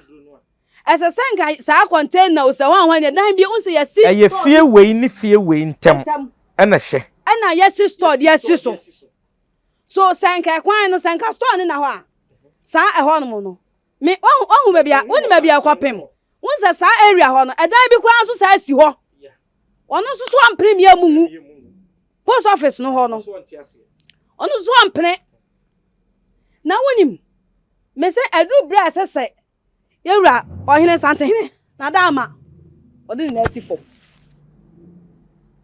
ese senka sa container o se wan ne dan bi unse ya si ye fie wei ni fie wei ntem ena hye ena ya si store ya si so senka kwan no senka store ne na ho a sa ho no no me ohu ba bia woni ba bia kwapem unse sa area ho no edan bi kwan so sa si ho ono so so ampre mi amumu post office no ho no ono so ampre na wonim me se edu bra sese yewura ohene santehene na dama odi na asifo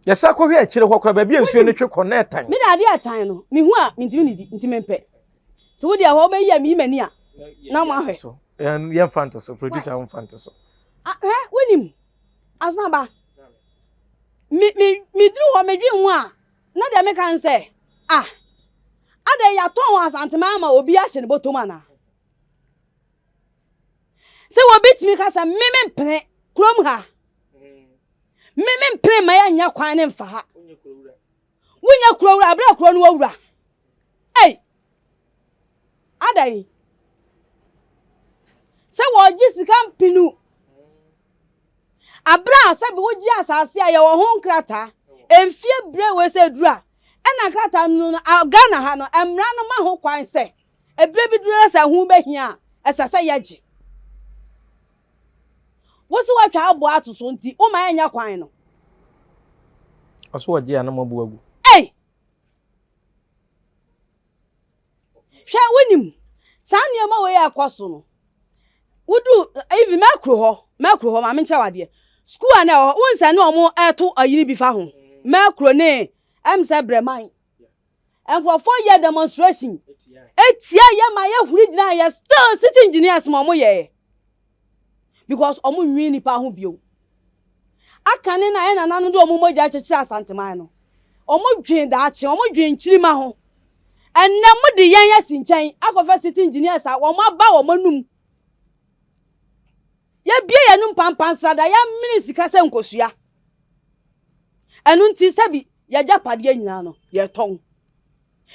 yesa ko hwe akire hokora ba bia nsuo ne twe connectan me da ade atan no me hu a mentimi nidi ntimi mpe to wodi a ho ba yi a mi mani a na mo ahwe so ye fantasy producer am fantasy wonim asna ba mi dru ho medwi hu a na de me kan se ada ya ton asantema ma obi a hye ne botoma na se wo bitimi ka sa meme mpene krom ha meme mpene ma ya nya kwan ne mfa ha wonya kurowura abra kuro no wura adai se wo ji sika mpinu abra se bi wo ji asase a ye wo ho nkrata emfie bre we se dura ena nkrata no Ghana ha no emra no ma ho kwan se ebre bi dura se hu behia esase yaji wosu wa twa abo atoso nti o ma enya kwan no aso waje ana mabu agu hwe wonim sane ma we akoso no wudu even makro ho ma mencha wade school ana ho wonsa ne omo eto ayiri bi fa ho makro ne emse breman and for year demonstration etia ye ma ye huri gina ye still city engineers mo ye because omo nwi nipa ho bio akane na ye na nanu do omo moja chechira asanteman no omo dwen da ache omo dwen nchirima ho enne mo de yen yesi nchen akofa city engineers a wo ma ba wo manum ye bie ye num pampansa da ya minisi ka se nkosua enu nti sabi ya japade nyina no ye ton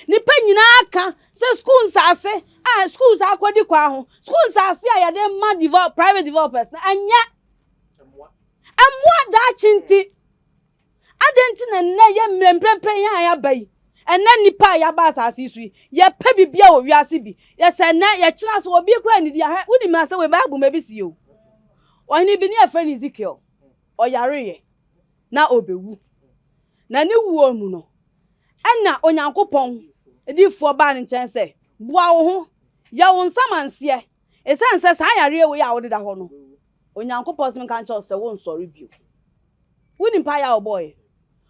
nipa nyina aka se school nsase schools akwadi kwa ho school nsase a ya de ma private developers na anya amwa da chinti adenti na nne ye mremprempren ya bai ena nipa ya ba asase su ye pa bibia wo wiase bi ye se na ye kira so obi kura ni dia ha wudi ma se we bible mabisi o oni bi ni afani Ezekiel o yare ye na obewu na ne wuo mu no ena onyankopon edifo ba ne nchen se bua wo ho ya wo nsamanse esanse sa yare we ya wo deda ho no onyankopon sim kan che se wo nsori bio wudi pa ya o boy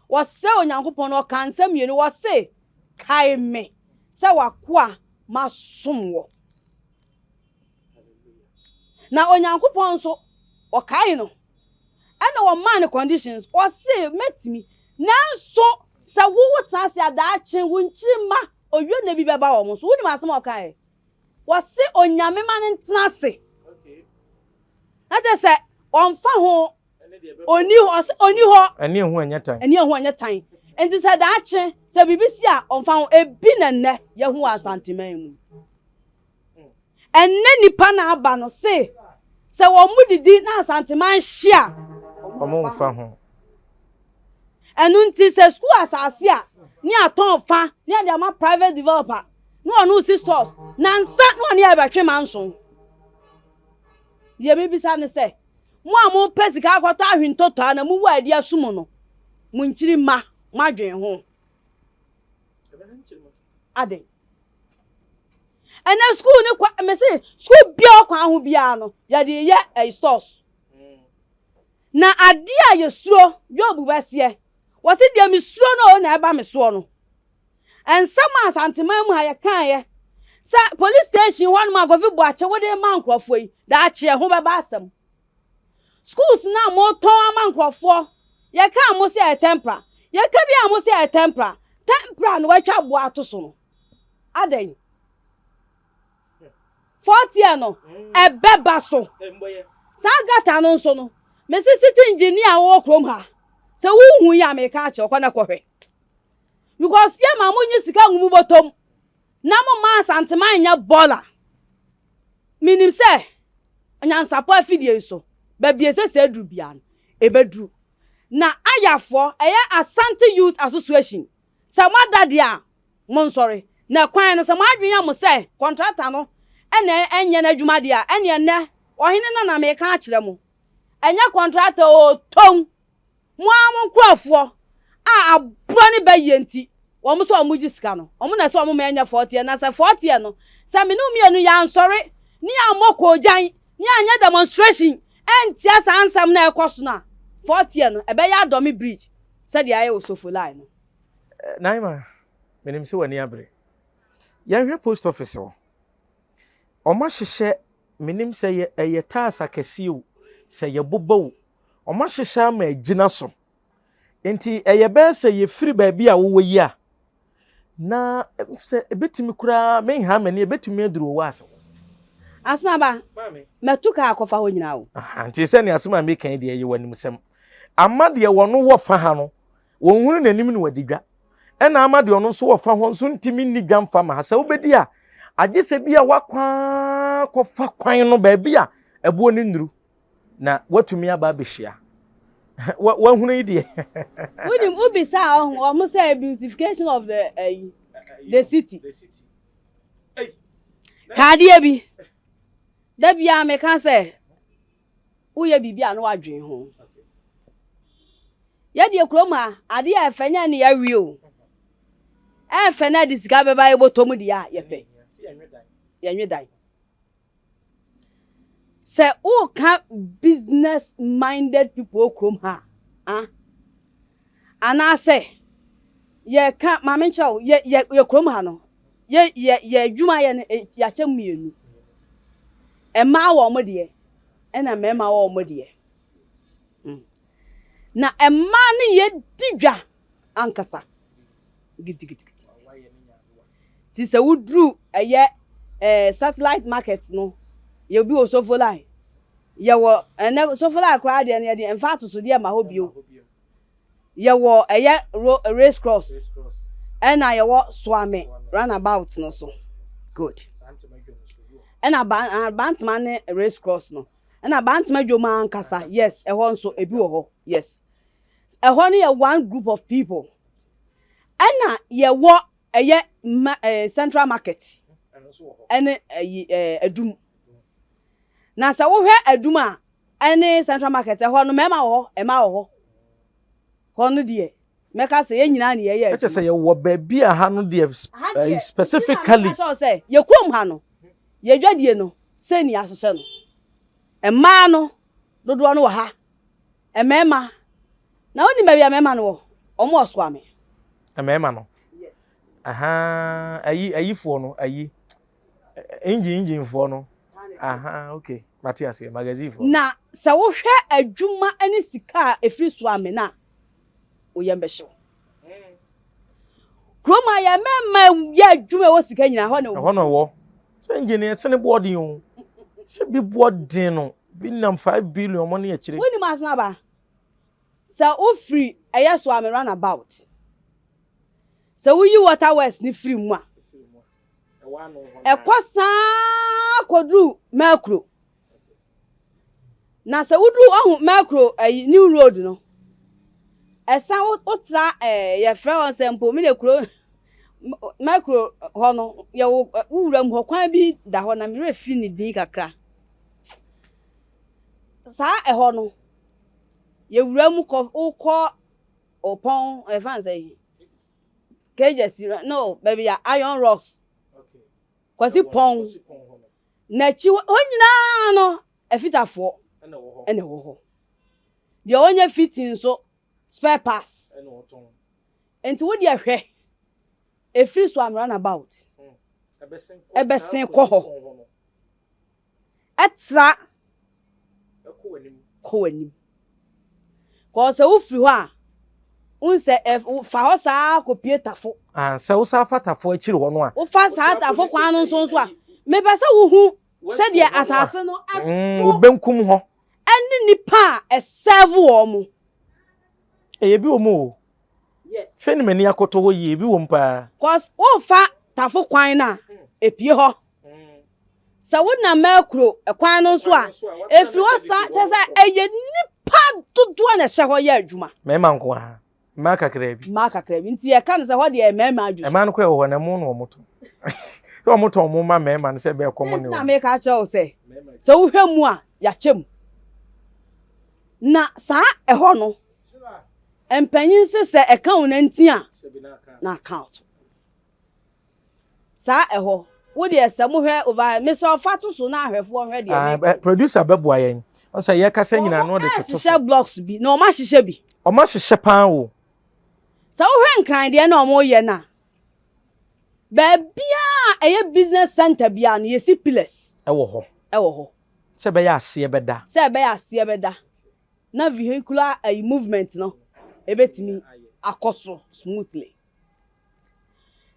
wo se onyankopon no kan sam yenu wo se kai me se wakoa masomwo na onyankopon so o kai no ena wo man conditions o se metimi nanso sa wo wotase adaache wonchima oyo na bi beba wo mo so woni masem o kai wo se onyame man ntenase aje se onfa ho oni ho eni ehu anyatan enti se daache se bibisi a onfa ho ebi nenne ye hu asanteman mu enne nipa na aba no se wo mudidi na asanteman hia omo mfa ho enu nti se school asase a ni aton fa ni ade ama private developer no onu sisters na nsa no ni abetwe manson ye bibisa ne se mo amu pesika akwata ahwintoto na mu wadi asum no mu nchiri ma madwen ho ade ena school ni kwa me se school bia kwa ho bia no ya de ye stores na ade a yesuro job bese was it the missuo no na eba mesuo no and some asanteman mu ha ye kan ye sa police station one ma go fi bo ache wo de man krofo yi da ache ho beba asem schools na mo ton man krofo ye kan mo se tempera ye ka bia mo se tempera no wa twa bo ato so no aden 40 no ebeba so sagata no so no me city engineer wo krom ha se wo hu ya me ka ache okwana kohwe because ye ma mo nyi sika ngumu botom na mo ma santeman nya bola minim se nyansapo afidie so ba bie se dru bia no ebedru na ayafo eye Asante Youth Association samada dia mon sorry na kwan no samadwen am se contractor no ene enye na adwuma dia ene ne ohene na me ka akire mo enye contractor o ton mo am nkrofo a abro ne ba yenti wo so omuji sika no omu na so omu ma enya 40 na se 40 no se me no mienu ya nsori ni amoko jan ni anya demonstration entia sa ansam na ekoso na 40 no ebe ya adomi bridge se dia ye osofo line no Naima menim se wani abre ya hwe post office wo oma hyehyɛ menim se ye taasa kɛse o se ye bobo oma hyehyɛ ma agina so enti eye be se ye free ba bia wo yi a na se ebetimi kura men ha mani ebetimi aduro wo aso asaba metuka akofa ho nyina wo anti se ne asoma me kan de ye wanim sem amade wono wo fa ha no wonhunu nanim ne wadigwa ena amade ono so wo fa ho so ntimi nidwa mfa ma ha se obedi a agye se bia wakwa kofa kwan no ba bia ebuo ne nduru na watumi aba behia wahunu ide unim ubisa o mo say beautification of the city hey kadia bi da bia me kan say uye bibia no wadwen ho ye de kroma ade a efanya ne ya wi o efena disika beba ebotom dia ye pe ye nwedan se o ka business minded people krom ha ana se ye ka mamenchao ye krom ha no ye adwuma ye ya chemienu ema wo mo de ena mema wo mo de na ema ne ye didwa ankasa gidi ti se wudru eye satellite market no ye bi osofo line ye wo ene sofo line kra de ne de en fact so de ma ho bio ye wo eye race cross ena ye wo swame runabout no so good ena bantman ne race cross no ena bantman dwoma ankasa yes ehon so ebi wo ho yes ehon ye one group of people ena ye wo eye central market ene adum na sa wo hwe adum a ene central market ehon no mema wo ema wo ho no de meka se ye nyina ne ye eche se ye wo ba bi a ha no de specifically so say ye krom ha no ye dwadie no se ni asose no ema no dodo no wo ha emema na woni ba bi emema no wo omo oso ame emema no yes aha ayi fo no ayi engine fo no aha okay Matias magazine fo na sa wo hwe adwuma ene sika efri so ame na oyembe hyew kroma ya mema ya adwuma wo sika nyina ho na wo so engineer se ne boarding o se bi boarding no bi nam 5 billion money ya kire woni masna ba sa o free eya so ame runabout sa wo yi water west ni free mu a ekosa kodru macro na sa wudru ohun macro new road no esa otra ye frɛ on sempo me de kuro macro ho no ye wuram ho kwan bi da ho na me refi ni din kakra sa ho no ye wuram ko opon fan say cages no baby ya iron rocks kwasi pon na chi onyina no efitafo ene wo ho de onye fitin so spare pass enti wo dia hwe e free so am run about ebesen ko ho etra ko anim ko se wo free ho a unse fa ho saa ko pietafo se wo saa fatafo akiri ho no a wo fa saa tafo kwan no nso a me pese wo hu se de asase no aso wo benkum ho eni nipa e serve wo mo ye bi wo mo yes feni mani akoto ho ye bi wo mpa cause wo fa tafo kwan na epie ho se wo na makro e kwan no nso a efiri wo sa chese eye nipa dodo na hye ho ye adwuma me man ko ha ma kakra bi nti ye kan se ho de e mema adwuma e man ko e ho na mu no moto so moto mo ma me man se be komo ne na me ka che o se wo hwemu a ya chem na sa e ho no empanyin se account na ntia na account sa e ho wo de se mo hwe over me so fato so na ahwefo hwe de producer bebo ayen o se ye kasa nyina no de toto so blocks bi na o ma hihye bi o ma hihye pan wo sa wo hwe nkran de na o mo ye na ba bia eye business center bia na yesi pillars e wo ho se be ya ase e beda na vehicular movement no ebetimi akoso smoothly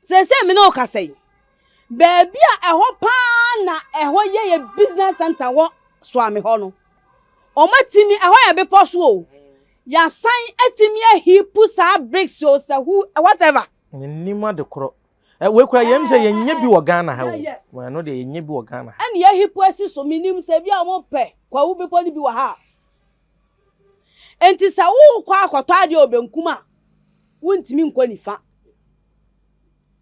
se me no kasai ba bia eho pa na eho ye business center wo so ame ho no o matimi eho ya be poso o ya sign etimi hipu sa bricks o sa who whatever nima de kro we kura yem se yenye bi wo Ghana ha wo no de yenye bi wo Ghana ani ya hipu asi so minim se bia mo pe kwa wo be poni bi wo ha enti sa wo kwa akoto ade obenkum a wontimi nkwa nifa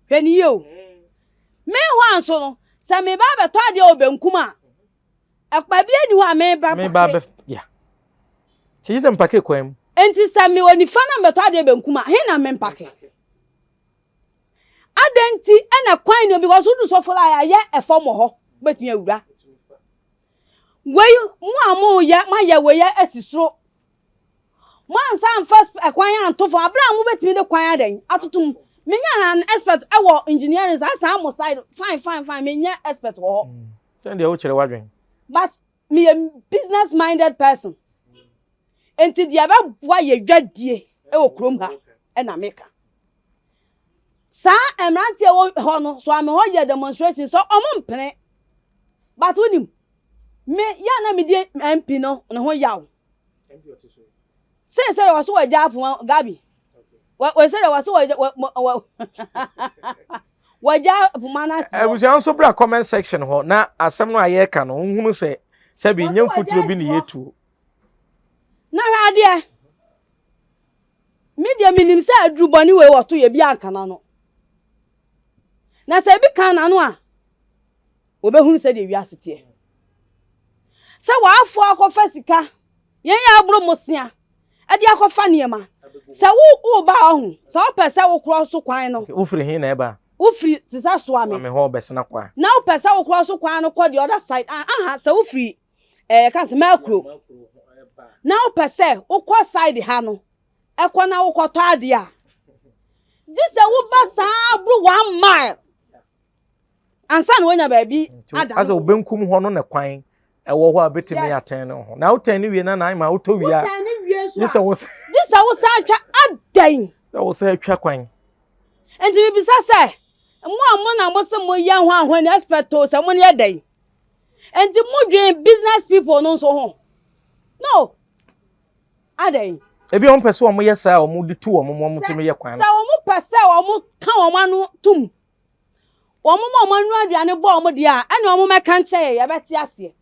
hwani yo me ho anso no sa me ba beto ade obenkum a akpa bia ni ho a me ba be ya ti yise mpake kwam enti sa me onifa na beto ade obenkum a he na me mpake adenti ena kwan no because udu so fola ya ye efom ho betimi awura wey mu amu ya ma ya wey asisro man san first ekwan antofo abra mu betimi de kwan aden atotum menya an expert ewo engineering sa mo side fine menya expert ho then dey o kire wadwen but me a business minded person enti dia ba boa ye dwadie ewo krom ha e na meka sa emrantie ho no so ame ho ye demonstration so omompene but unim me ya na me die MP no ho yawo MP otiso say was so ajapu Gabi we say was so wajapu mana si we also bra comment section ho na asem no aye ka no hunu se bi nyam futuro bi ne yetu na hwade media minim se adruboni we woto ye bi ankana no na se bi kan na no a obehunu se de wi asete se wa afo akofa sika yen ya abro mosia ade akofa niema se wo ba ho se o pese wo cross kwan no wo firi hin na eba wo firi tisa so ame me ho besena kwa na wo pese wo cross kwan no ko the other side aha se wo firi kan se makro na wo pese wo ko side ha no ekọ na wo ko to ade a this wo ba sa bro 1 mile ansa na wonya ba bi ada asa obenkum ho no na kwan ewo ho abetimi aten no ho na wo tan ni wie na na ma wo to wia this was atwa adan that was atwa kwan enti bi bisa se mo na mo se mo ya ho ahwan expert to se mo ne adan enti mo dwen business people no so ho no adan ebi on pese o mo yesa o mo di tu o mo timi ye kwan sa o mo pese o mo ka o ma no tum o mo anu aduane bo o mo dia ene o mo meka nche ye beti ase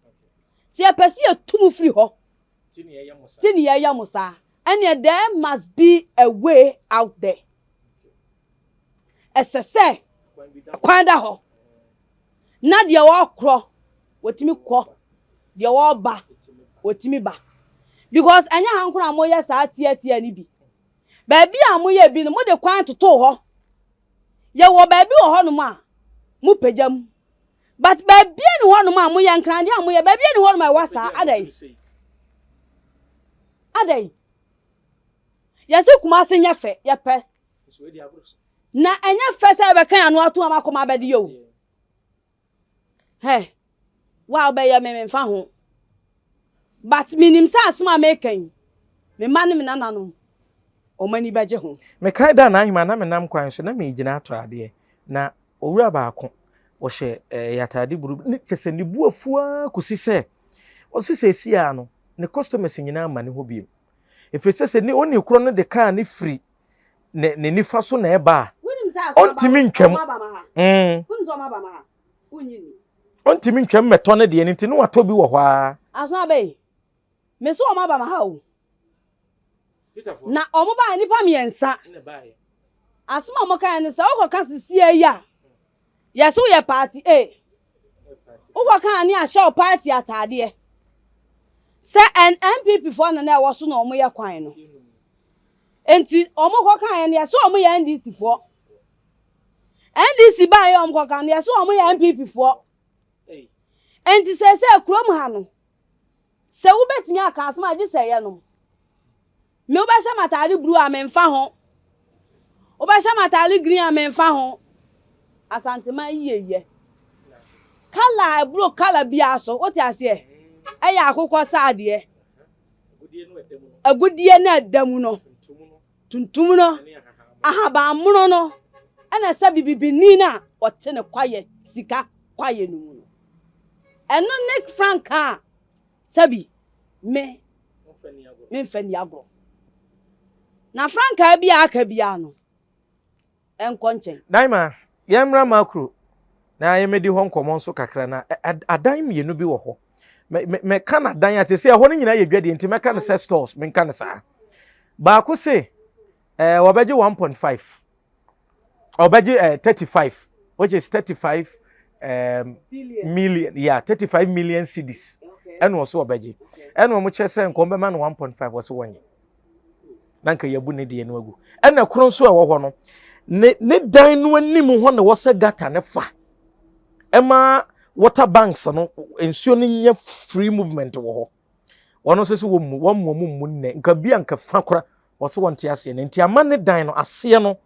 se e pese e tum free ho tini ye ya musa and there must be a way out there say kwanda ho na de wo kro wotimi kwo de wo ba wotimi ba because anya hankuna mo ye sa tie ni bi ba bi a mo ye bi no mo de kwan toto ho ye wo ba bi wo ho no ma mo pejam but ba bi ni ho no ma mo ye nkran de a mo ye ba bi ni ho no ma wasa adai yesi kuma se nya fe ye pe na enya fe se be kan anu ato amakoma abede yo he wa be ye me mfa ho but minim sa asma mekan me mane me nananom o mani beje ho me kai da na ahima na me nam kwan so na me gina ato ade na owura baako wo hye yatade buru ne kese ni buafua kusi se o se si ya no ne customers nyina ma ne ho biem efrese se ni oni kro no de car ne free ne nifa so na eba ontimi ntwam kunzo ma ba ma unyini ontimi ntwam meto ne de nti ne wato bi wo ho a aso be me so ma ba ma ha o na omo ba nipa miensa asma mo kan ne se o ka sisi ya yeso ye party o kan ani a show party atade se an MPP for na wo so na omo ye kwan no enti omo ko kan ne yeso omo ye NDC for NDC ba ye omo ko kan ne yeso omo ye MPP for enti se krom ha no se wo betimi aka asma agi se ye no me wo ba sha matali blue amemfa ho wo ba sha matali green amemfa ho asantema yeye kala blue kala bia so what you say eya akokọ saade agudie na adamu no tuntum no ahaba mono no ana sabibibi ni na wote ne kwaye sika kwaye no mu no eno Nick Franka sabi me mfani agro na Franka bia aka bia no enko nchen daima yemra makro na yemedi ho nkomo nso kakra na adan mienu bi wo ho me kana dan ate se ho nyina ye dwade nti me kana se stores me kana sa ba ko se obeje 1.5 obeje 35 which is 35 million 35 million cedis eno wo so obeje eno mo chese nko be ma no 1.5 wo so wonye nanka yabu ne de no agu ena kro nso a wo ho no ne dan no anim ho na wo se gata ne fa ema water banks no ensuo no nye free movement wo ho wono so se wo mu ne nka bia nka fa kora wo so wonte ase ne nti ama ne dan no ase no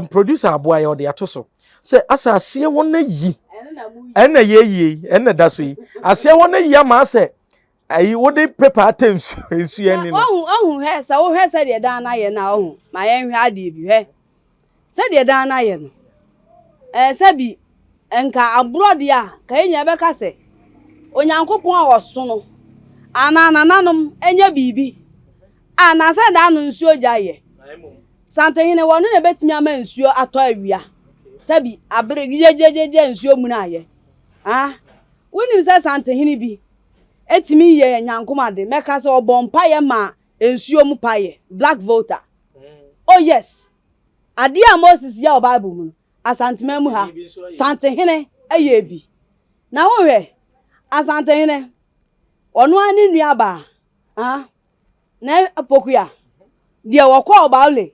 producer aboa ye ode ato so se asa ase won na yi ena ye ena da so yi ase won na yi ama se ayi wo de paper atensu ensu ye ni no ohun he sa wo he se de dan na ye na ohun ma ye hwe ade bi he se de dan na ye no sabi enka abroad ya ka enya be ka se onyankopon a woso no anananom enya bibi ana se da no nsuo jaye santehine wonu ne betimi ama nsuo ato awia sabi abre jejejeje nsuo mu na ye wonim se santehine bi etimi ye nyankomade meka se obompa ye ma nsuo mu paye black voter oh yes ade a Moses ya Bible mu asantema mu ha santehine eye bi na wo hwe asantehine onu ani nua ba na apokuya de wokọ baule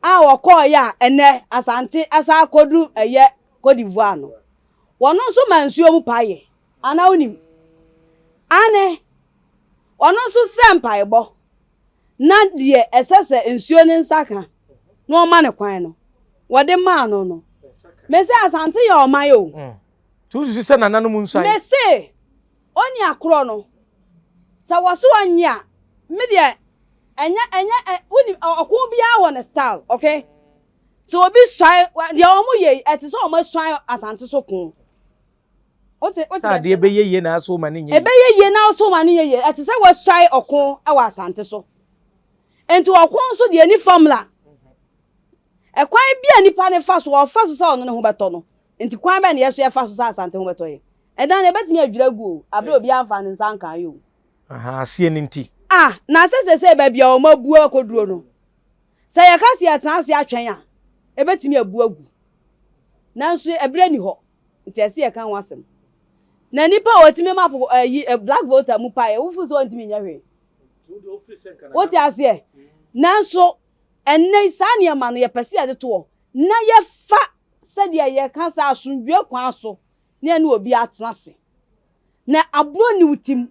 wokọ ya ene asante asa kodu eye Cote d'Ivoire no wono so mansuo mu paye ana onim ane wono so sempa ebo na de esese nsuo ne nsaka no ma ne kwan no wode ma no me se asante ya o ma yo tu su se nana no mu nsai me se oni akro no sa waso anya me de enya uni okun bia wo ne style okay so obi swai de o mu ye eti so o ma swai asante so kun ote de be ye na so ma ne nye ebe ye na so ma ne ye eti se wo swai okun e wa asante so enti okun so de ni formula ekwan bia nipa ne fa so sa ono ne ho beto no enti kwan ba ne yeso ye fa so sa asante ho beto ye edan ne betimi adwiragu abre obi anfa ne nsanka yo sie ne nti na se ba bia o mabu akoduro no se ye kasi atanse atwen a ebetimi abu agu nanso ebre ni ho enti ase ye kan wasem na nipa otimi map black voter mu pa e wufu so ntimi nya hwe what you say nanso enne sane ya ma no ye pese ya de to na ye fa se de ye kan sa asundwe kwan so na ne obi atenase na abro ni utim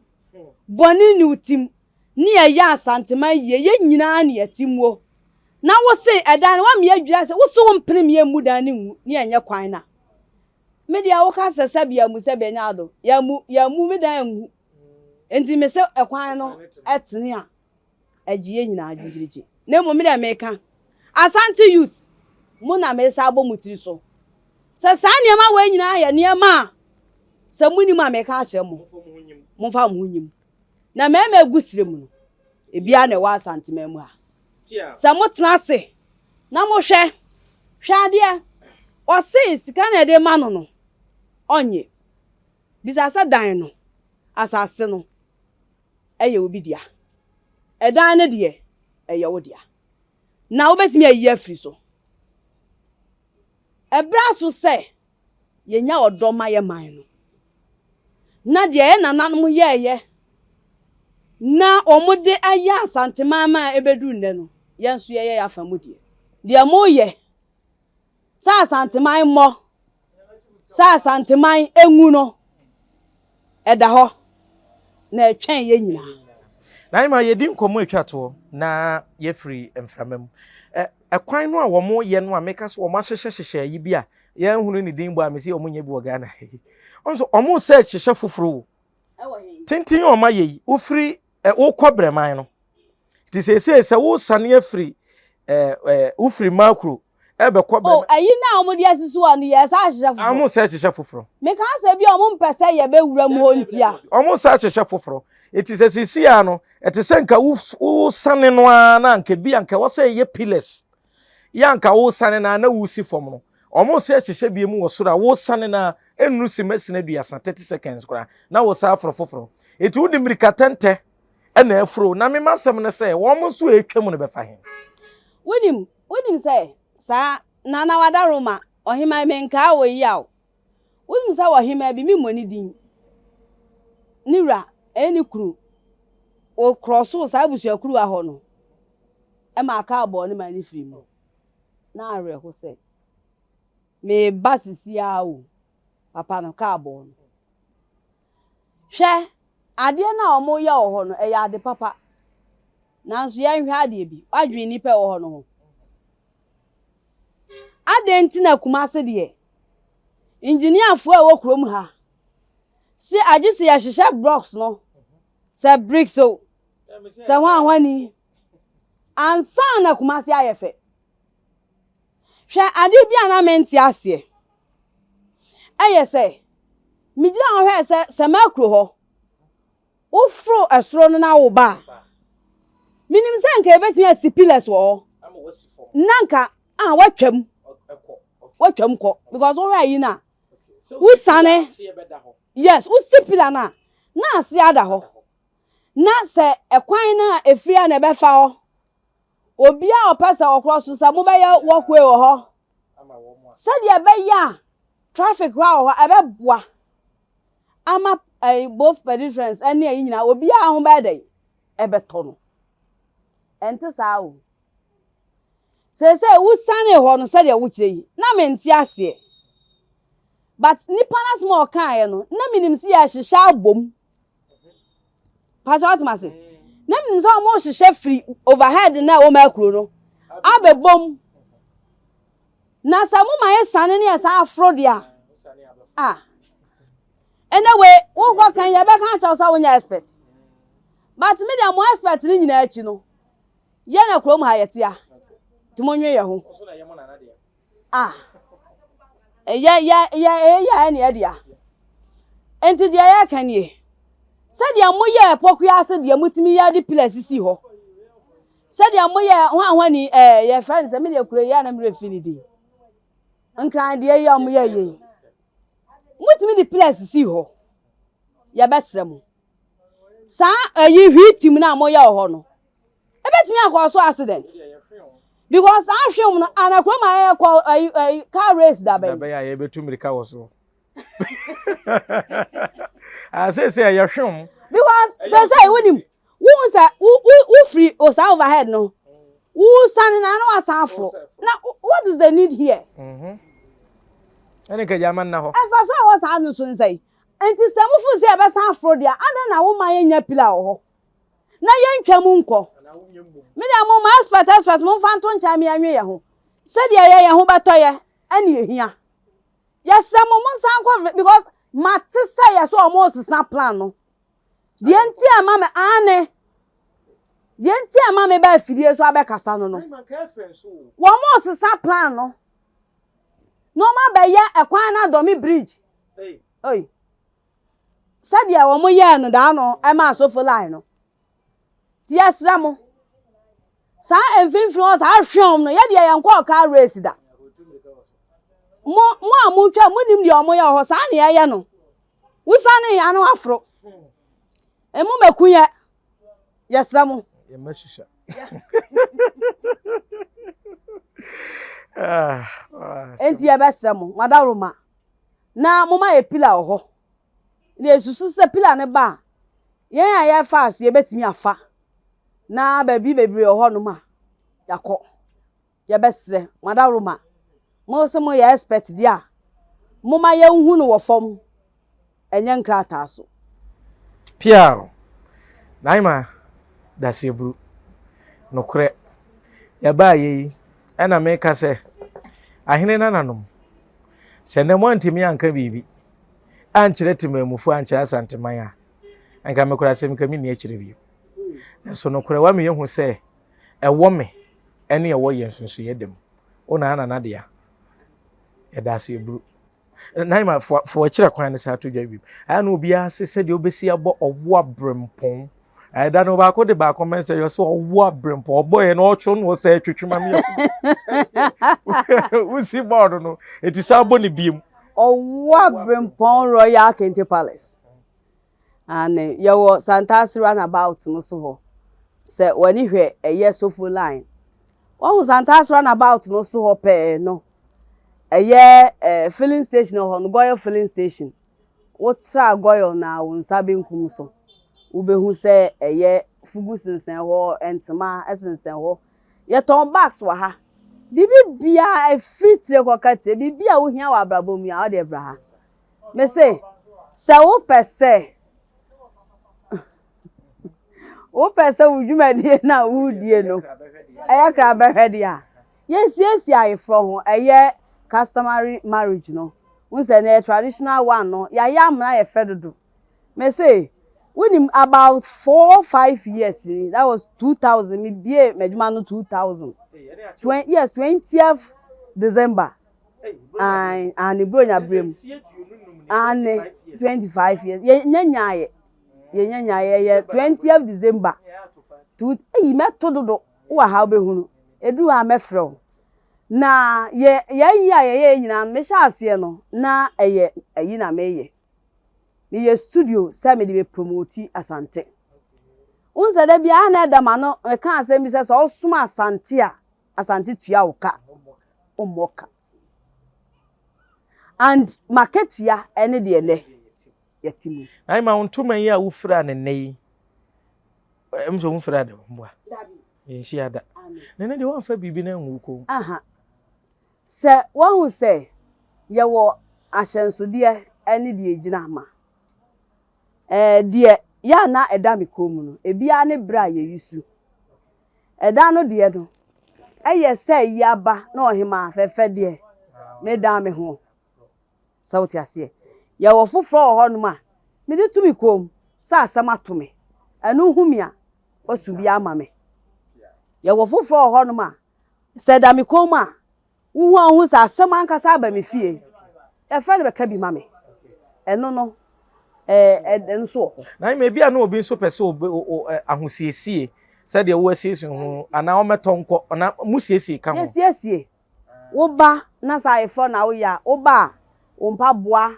boni ni utim ni ya asantema ye nyina na yetimwo na wo se edan wa me adwira se wo so wo mpene me mu dan ne wu ni enye kwan na me dia wo ka sesa bia mu se benya ado ya mu me dan wu enti me se ekwan no etene a agiye nyina agigirigi na mo me da me ka Asante youth mo na me sa abo mutiri so se sa niam wa nyina ya niam a se muni ma me ka a kire mo fa mo hunyim na me gusire mu no ebia na wa asante ma mu a se mo tena se na mo hwe ade o se sika na de ma no onye bisa sa dan no asase no eye obi dia edan ne de eye wo dia na obetimi ayi afri so ebra so se yenya odoma ye man no na de ye nananom ye na omude aya asante mama ebedu nne no yenso ye ya famudie de mo ye sa asante man mo sa asante man enwu no eda ho na etwen ye nyina na ima ye din komo etwato na ye free emframam ekwan no a wo mo ye no a meka so wo ma hyehyehye yi bia ye hunu ni din bo a mesi omunye bi ogana onso omo se hyehyeh foforo tintin o ma ye wo free wo kobreman no ti se wo sane afri wo free makro ebe kobreman ayi na omo dia sisu wa no ye sa hyehyeh foforo amo se hyehyeh foforo meka se bia omo mpese ye be wura mu ho ntia omo se hyehyeh foforo eti se sisi ano eti se nka wo sane no na nka bi anka wo se ye pillars ya nka wo sane na wo si fom no omo se hyehyeh bi mu wo so da wo sane na enuru simesi na duasa 30 seconds kora na wo sa foforo eti wo dimirika tente na afro na me masem ne se wo mo so etwam no be fa hen wonim se sa nana wada roma ohima me nka wo yaw wonim sa ohima bi mi moni din niwra eni kru o crossu sa busu akru a ho no e ma ka abo ne ma ni firi mu na are ho se me basisi a o papa no ka abo no hwe ade na omo ye ho no e ya ade papa nanso ye hwe ade bi adwe ni pe ho no ade ntina kumase de engineer fo a wo krom ha si agisi ya hyehyɛ blocks no se bricks so se hwani ansa na kumase ayefe hwe ade bia na menti ase eye se migira hwe se makro ho ufro esro no na wo ba minim se nka ebetimi asipilers wo nanka watwam ko because wo hwe yi na usane yes usipila na asi ada ho na se ekwan na efria na ebefa ho obi a opesa okro so sa mo be ya wokwe wo ho se de be ya traffic ra ho ebeboa ama both pedestrians any nyina obi a ho be dey ebeto no ente sa o se usane ho no se de wo kire na menti ase but nipa na small kan no na minim si ya hyehyɛ abom patwat mase na minim so mo hyehyɛ free overhead na wo makro no abebom na samu ma sane ne sa afro dia anyway wo kwa kan ya be kan chaw sa wonya expert but me dia mo expert ni nyina achi no ye na krom ha yetia timonwe ye ho ya ni adia enti dia ya kanie se dia mo ye pokua se dia mutimi ya di pillars si ho se dia mo ye hwani ye friend se me dia kure ya na me refinity nkan dia ya mo ye mutimi di pillars si ho ya besrem sa ayi hwitim na mo ya ho no ebetimi akwa so accident because I show no anakroma car race da be ya ye betu mirika wo so say ya hwem because say wonim wo say wo free o sa overhead no wo san na no asafo na what is the need here ene ka jaman na ho afa so wo sa no so nsai enti samufu say be san afro dia ada na wo ma nya pila ho na yentwa mu nko me dia mo ma expert mo fa nto ncha me anwe ye ho se dia ye ho betoye ani ehia yes mo san ko because mate say yes o mo sesa plan no de enti ama me ane de enti ama me ba fidie so abekasa no no wo mo sesa plan no no ma be ye ekwan na do me bridge oi sadia wo mo ye no da no e ma so for line no ti yesra mo sa enfinfin o sa hwom no ye de ye nko ka race da mo amutwa mo nim de o mo ye ho sa na ye no wusane ya no afro emu mekuye yesra mo ye mashisha enti ye besra mo madaroma na mo ma ye pila ho de susu se pila ne ba yen ya fast ye betimi afa na bebre ho no ma yakọ ye besre madaroma mo se mo ye expert dia mo ma ye hu no wo fom enye nkrata so pia naima da sebru no kure ya ba ye ana me ka se ahene nananom se ne mo antimi anka bibi ankyere temamufu ankyere asanteman a anka me kura se me kami ni akire bi so no kure wa me yehu se ewo me ene ewo ye nsunsu yedem ona ana na de ya da sebru naima for akire kwan ne sa to dwa bi ana obi ase de obesi abo owo abrempon da no ba ko de ba comment say yo so owo abrempon oboye no ocho no se twetwema me usi board no etisa abo ne biem owa Brimpon Royal Kente Palace and yawo Santas runabout no so ho se wani hwe eye sofo line wo Santas runabout no so ho pe no eye filling station ho no Goyo filling station wo tra Goyo na wo nsabe nkum so wo behu se eye fugu sensen ho entema esensen ho ye ton bags wa ha bibi bia efritire kokate bibia wo hia wa abrabom ya o de bra me say se wo pese wo pese wo dwumadie na wo die no aya kra behwede a yes ayi from ho eye customary marriage no we say na traditional one no ya amna ye fedodo me say when about 4 or 5 years that was 2000 me bie medjuma no 2000 20th December and bronya brem and 25 years ye nyanyaye 20th December metododo wa ha obehunu edu ha mefrɛ na ye nyina me sha ase no na eye ayi na meye me studio say me dey promote Asante unse da bia na da ma no e kan asem bi se so suma Asante a Asante tua uka omoka and market ya ene de ne yetimu ai ma untuma yi a wufra ne nei emso wufra de mboa enshi ada ne de won fa bibi na nwuko aha se won se ye wo ahyensode ene de egina ma de ya na eda me komu no ebia ne bra ye yisu eda no de do eye se yaba na ohima afefe de me da me ho sauti ase ye wo foforo ho no ma me de tumi kom sa asama to me anu humia osu bia ama me ye wo foforo ho no ma se da me kom a wo hu sa asama nkasa ba me fie e fa ne be ka bi ma me eno no enso na me bia na obi nso pese ahosiesie said the worst ho ana o metonko na musiesie ka ho yes wo ba na sai fo na wo ya wo ba wo mpa boa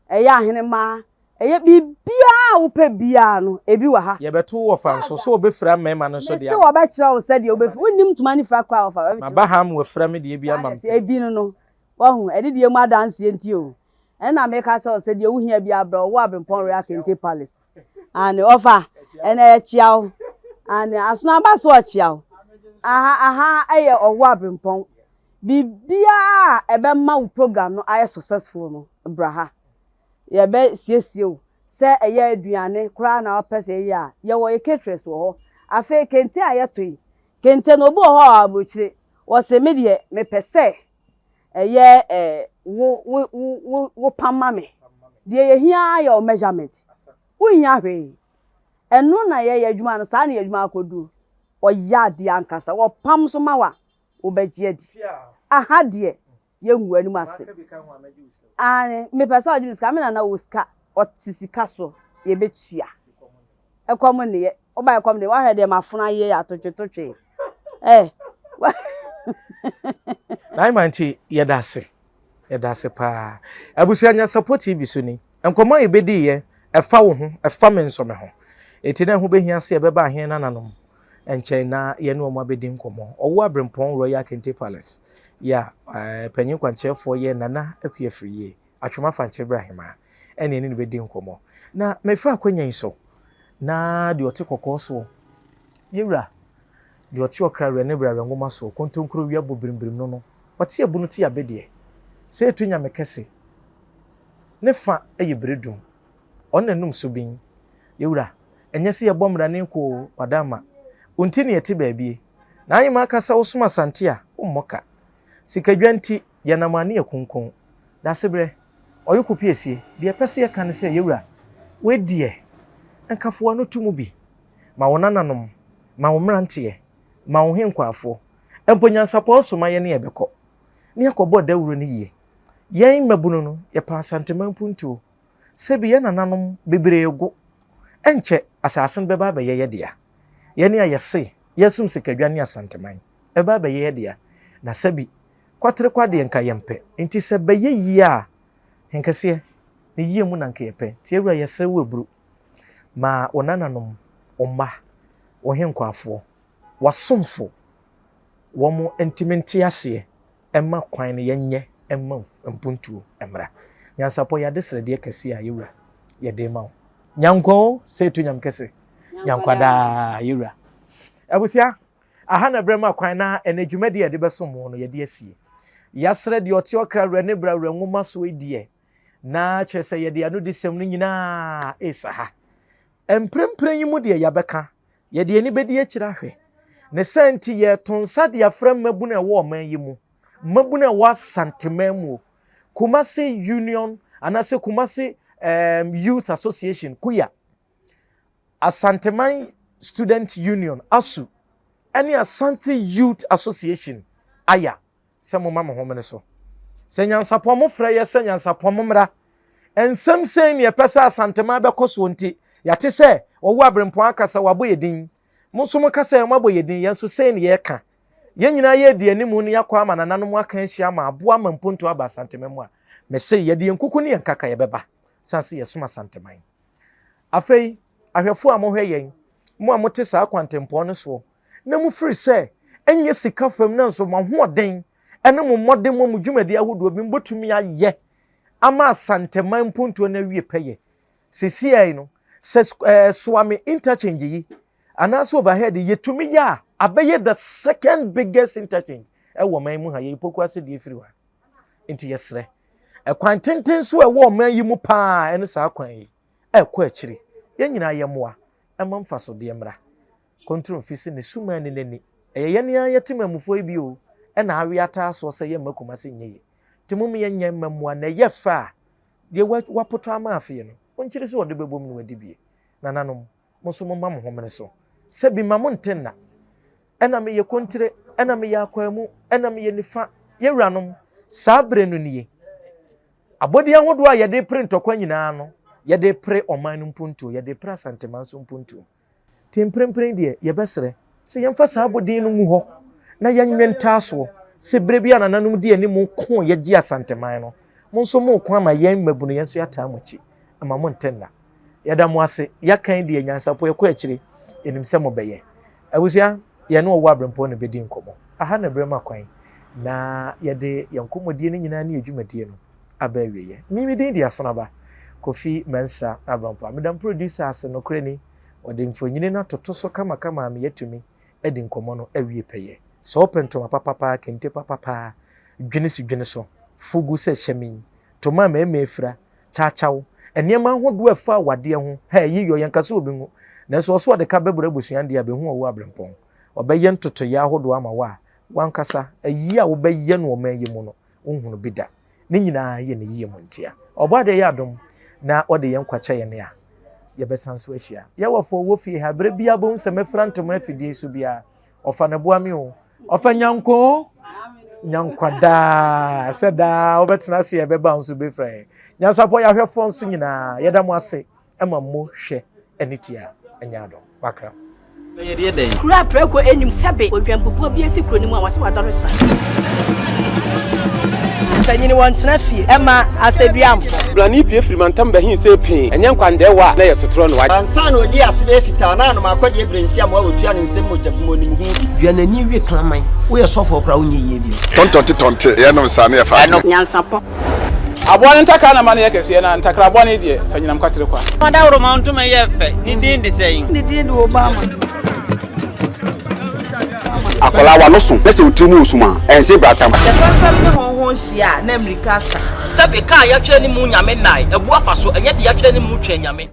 eya ahene ma eye bibia wo pe bia no ebi wa ha ye beto wo fa nso so obefra mema no so dia se wo be kira wo said the obefi wonim tuma ni fra kwa wo fa na baham wo fra me de bia mam ebi no wo hu edidie mu adanse enti o ena me ka kira wo said the wo hia bia bra wo Brimpon Royal Kente Palace and offer ena chiao and asuna ba so chiao aha eye owo Brimpon bibia ebe ma wo program no aye successful no braha ye be siesie o se eye aduane kura na opese ye a ye wo ye caterers wo afa kente ayetoi kente no bo ho abochire wo se me de me pese eye wo pamma me de ye hia your measurement wo hia hwe eno na ye adwuma no sa na adwuma akodu oya de ankasa wo pam so mawa wo begye di aha de ye nwu anim ase me pese odi ska me na wo ska otisika so ye betua ekom ne ye oba ekom ne wa hwede mafuna ye atotwetotwe Nai manti yedase pa abusia nya support TV so ni enkomo ebedi ye efa wo ho efa me nso me ho eti na ho behia se ebeba ahen nananom enchen na ye no mo abedi nkomo owo abrempon Royal Kente Palace ya panyin kwanchefo ye nana akua friye atwoma fanche Ibrahima ene ne bedi nkomo na mefa akwanya nso na de ote kokoso yewra de ote okra ne bra ngoma so kontonkro wi abobrimbirim no ote abunu ti abedie se etunya mekese ne fa eyebredum onanum so bin yewra enye se yebomra ne ko wadama unti ne yete baabie na anyima akasa osuma sante a ummoka sikadwanti yanamane yakunkun da sebre oyekopiesie de pese yeka ne se yewra wedie enkafo no tumu bi ma wonananom ma womrante ma wo henkwafo emponyansapo so ma ye ne yebekọ ne yakobo dawuro ne yie yen mabunu no ye pa santeman puntuo sebi ye nananom bebrego enche asasen beba ba ye dia ye ne ayese yesum sikadwane asanteman eba ba ye dia na sebi kwatere kwade nka yempe enti se be ye yie a henkase ne yie mu nanka yepe ti ewura yese weburu ma onananom omma ohenkwafo wasomfo womo intimate ase emma kwan ne yenye emma mpuntuo emra nyansapo ya desrede kase a yewura ye de ma nyanko setu nyamkese nyankwada yewura abusia aha na brema kwan na enadwumade ye de besomo no ye de asie yasre de ote okra rene bra nwoma so edie na chese ye de anu de sem no nyina esaha emprempren yimu de yabeka ye de ani bedi akira hwe ne senti ye tonsa de afra mabuna wo man yimu mabuna wa santememu Kumasi Union anase Kumasi Youth Association kuya Asanteman Student Union ASU any Asante Youth Association aya semo mama homene so senyansapo mo fra ye senyansapo mo mra ensem sen ye pesa Asanteman be koso nti yate se owo abrempon akasa wabo yedin muso mo kasa mo abo yedin yenso sen ye ka ye nyina ye di animu ne yakwa ama nananom aka hia ma abo ama mponto aba Asanteman mu a me se ye di enkuku ne yenkaka ye beba sanse ye soma Asanteman afei ahwefo amohwe yen mo amote sa akwantempo ne so na mu free se enye sika fam na so mo hoden ene mo modem mo dwumadi ahodo bi mbotumi aye ama Asanteman mponto na wie peye sisi ai no Swami interchange yi anaso overhead yetumi ya abeye the second biggest interchange ewo man mu ha ye poku ase de free wa enti yesre kwantenten so ewo man yi mu pa ene sa kwan yi ekọ akiri ye nyina ye moa emamfa so de mra control fisi ne suma ne nani ye ne yetemamufo yi bi o ena awe ata so se ye makuma se nyeye timum ye nya mamoa na ye fa de wapoto ama afi no onchiri so de bebom no wadibie nananom muso mo mam homene so sebi mamon tenna ena me ye kontire ena me ya kwamu ena me ye nifa ye wuranom sabre no nie abodi ahodo a ye de print okwa nyina no ye de pre oman mpuntu ye de pre Asanteman so mpuntu timprempren de ye besre se yemfa sabodi no ngu ho na yenwenta so se brebi anananom de animu ko ye gi Asanteman no monso mo ko ama yen mabunu yenso yata amachi ama montenna yada mo ase yakan de nyansapo ye ko akire enim se mo beye abusia ye no wo abrempo no bedi nkomo aha na brema kwan na ye de yankomodie no nyina na edwumadie no aba wiye mimi din dia sonaba Kofi Mensa Abrampo medam producer ase no kreni ode mfonyine na toto so kama me yetumi edi nkomo no awie peye so opento papa kente papa dwene so fugu se hyemin to ma efra chachaw enema ahodo afa wade ho ha yiyo yankasa obi hu na so so de ka bebura busuan de abehu owo abrempon obeye ntoto ya ahodo ama wa wankasa ayi a wobeye no omaye mu no ohunu bida ne nyina ye ne yiye montia obade ya adom na ode yen kwache ye ne a ye besan so ahia ye wofo wo fie ha bre bia bo nsem afrantom afidie so bia ofa ne boa mi o ofa nyankwada seda obetena se ye beba nso be frɛ nyansapo ya hwefo nso nyina ye da mo ase ema mo hwe enitia anyado wakra kura preko enim sebe odwampopo bi esi kuro ni mu a wase wadore sra tanyini wontena fie ema aseduamfo blani pie frimantam bahin se pin enye nkwande wa na yesotro no wa ansa na odi asebe fita na no makodi ebrensi am wa otua ne nsem mojabmo nim hu bi duanani wie klaman wo ye sofo kra wo nyeye bi tontonte ye no sane ya fa nyansapo abone ntaka na mane yekese na ntakra abone die fanyinam kwatere kwa mada woro ma ntoma ye fe ni din de sei ni din de obama akola wa no so pese utrimu osuma ense bratam fam ne honhon hia na amerika sa sabe ka ya twa ni mu nyame nai ebu afa so enye de ya twa ni mu twa nyame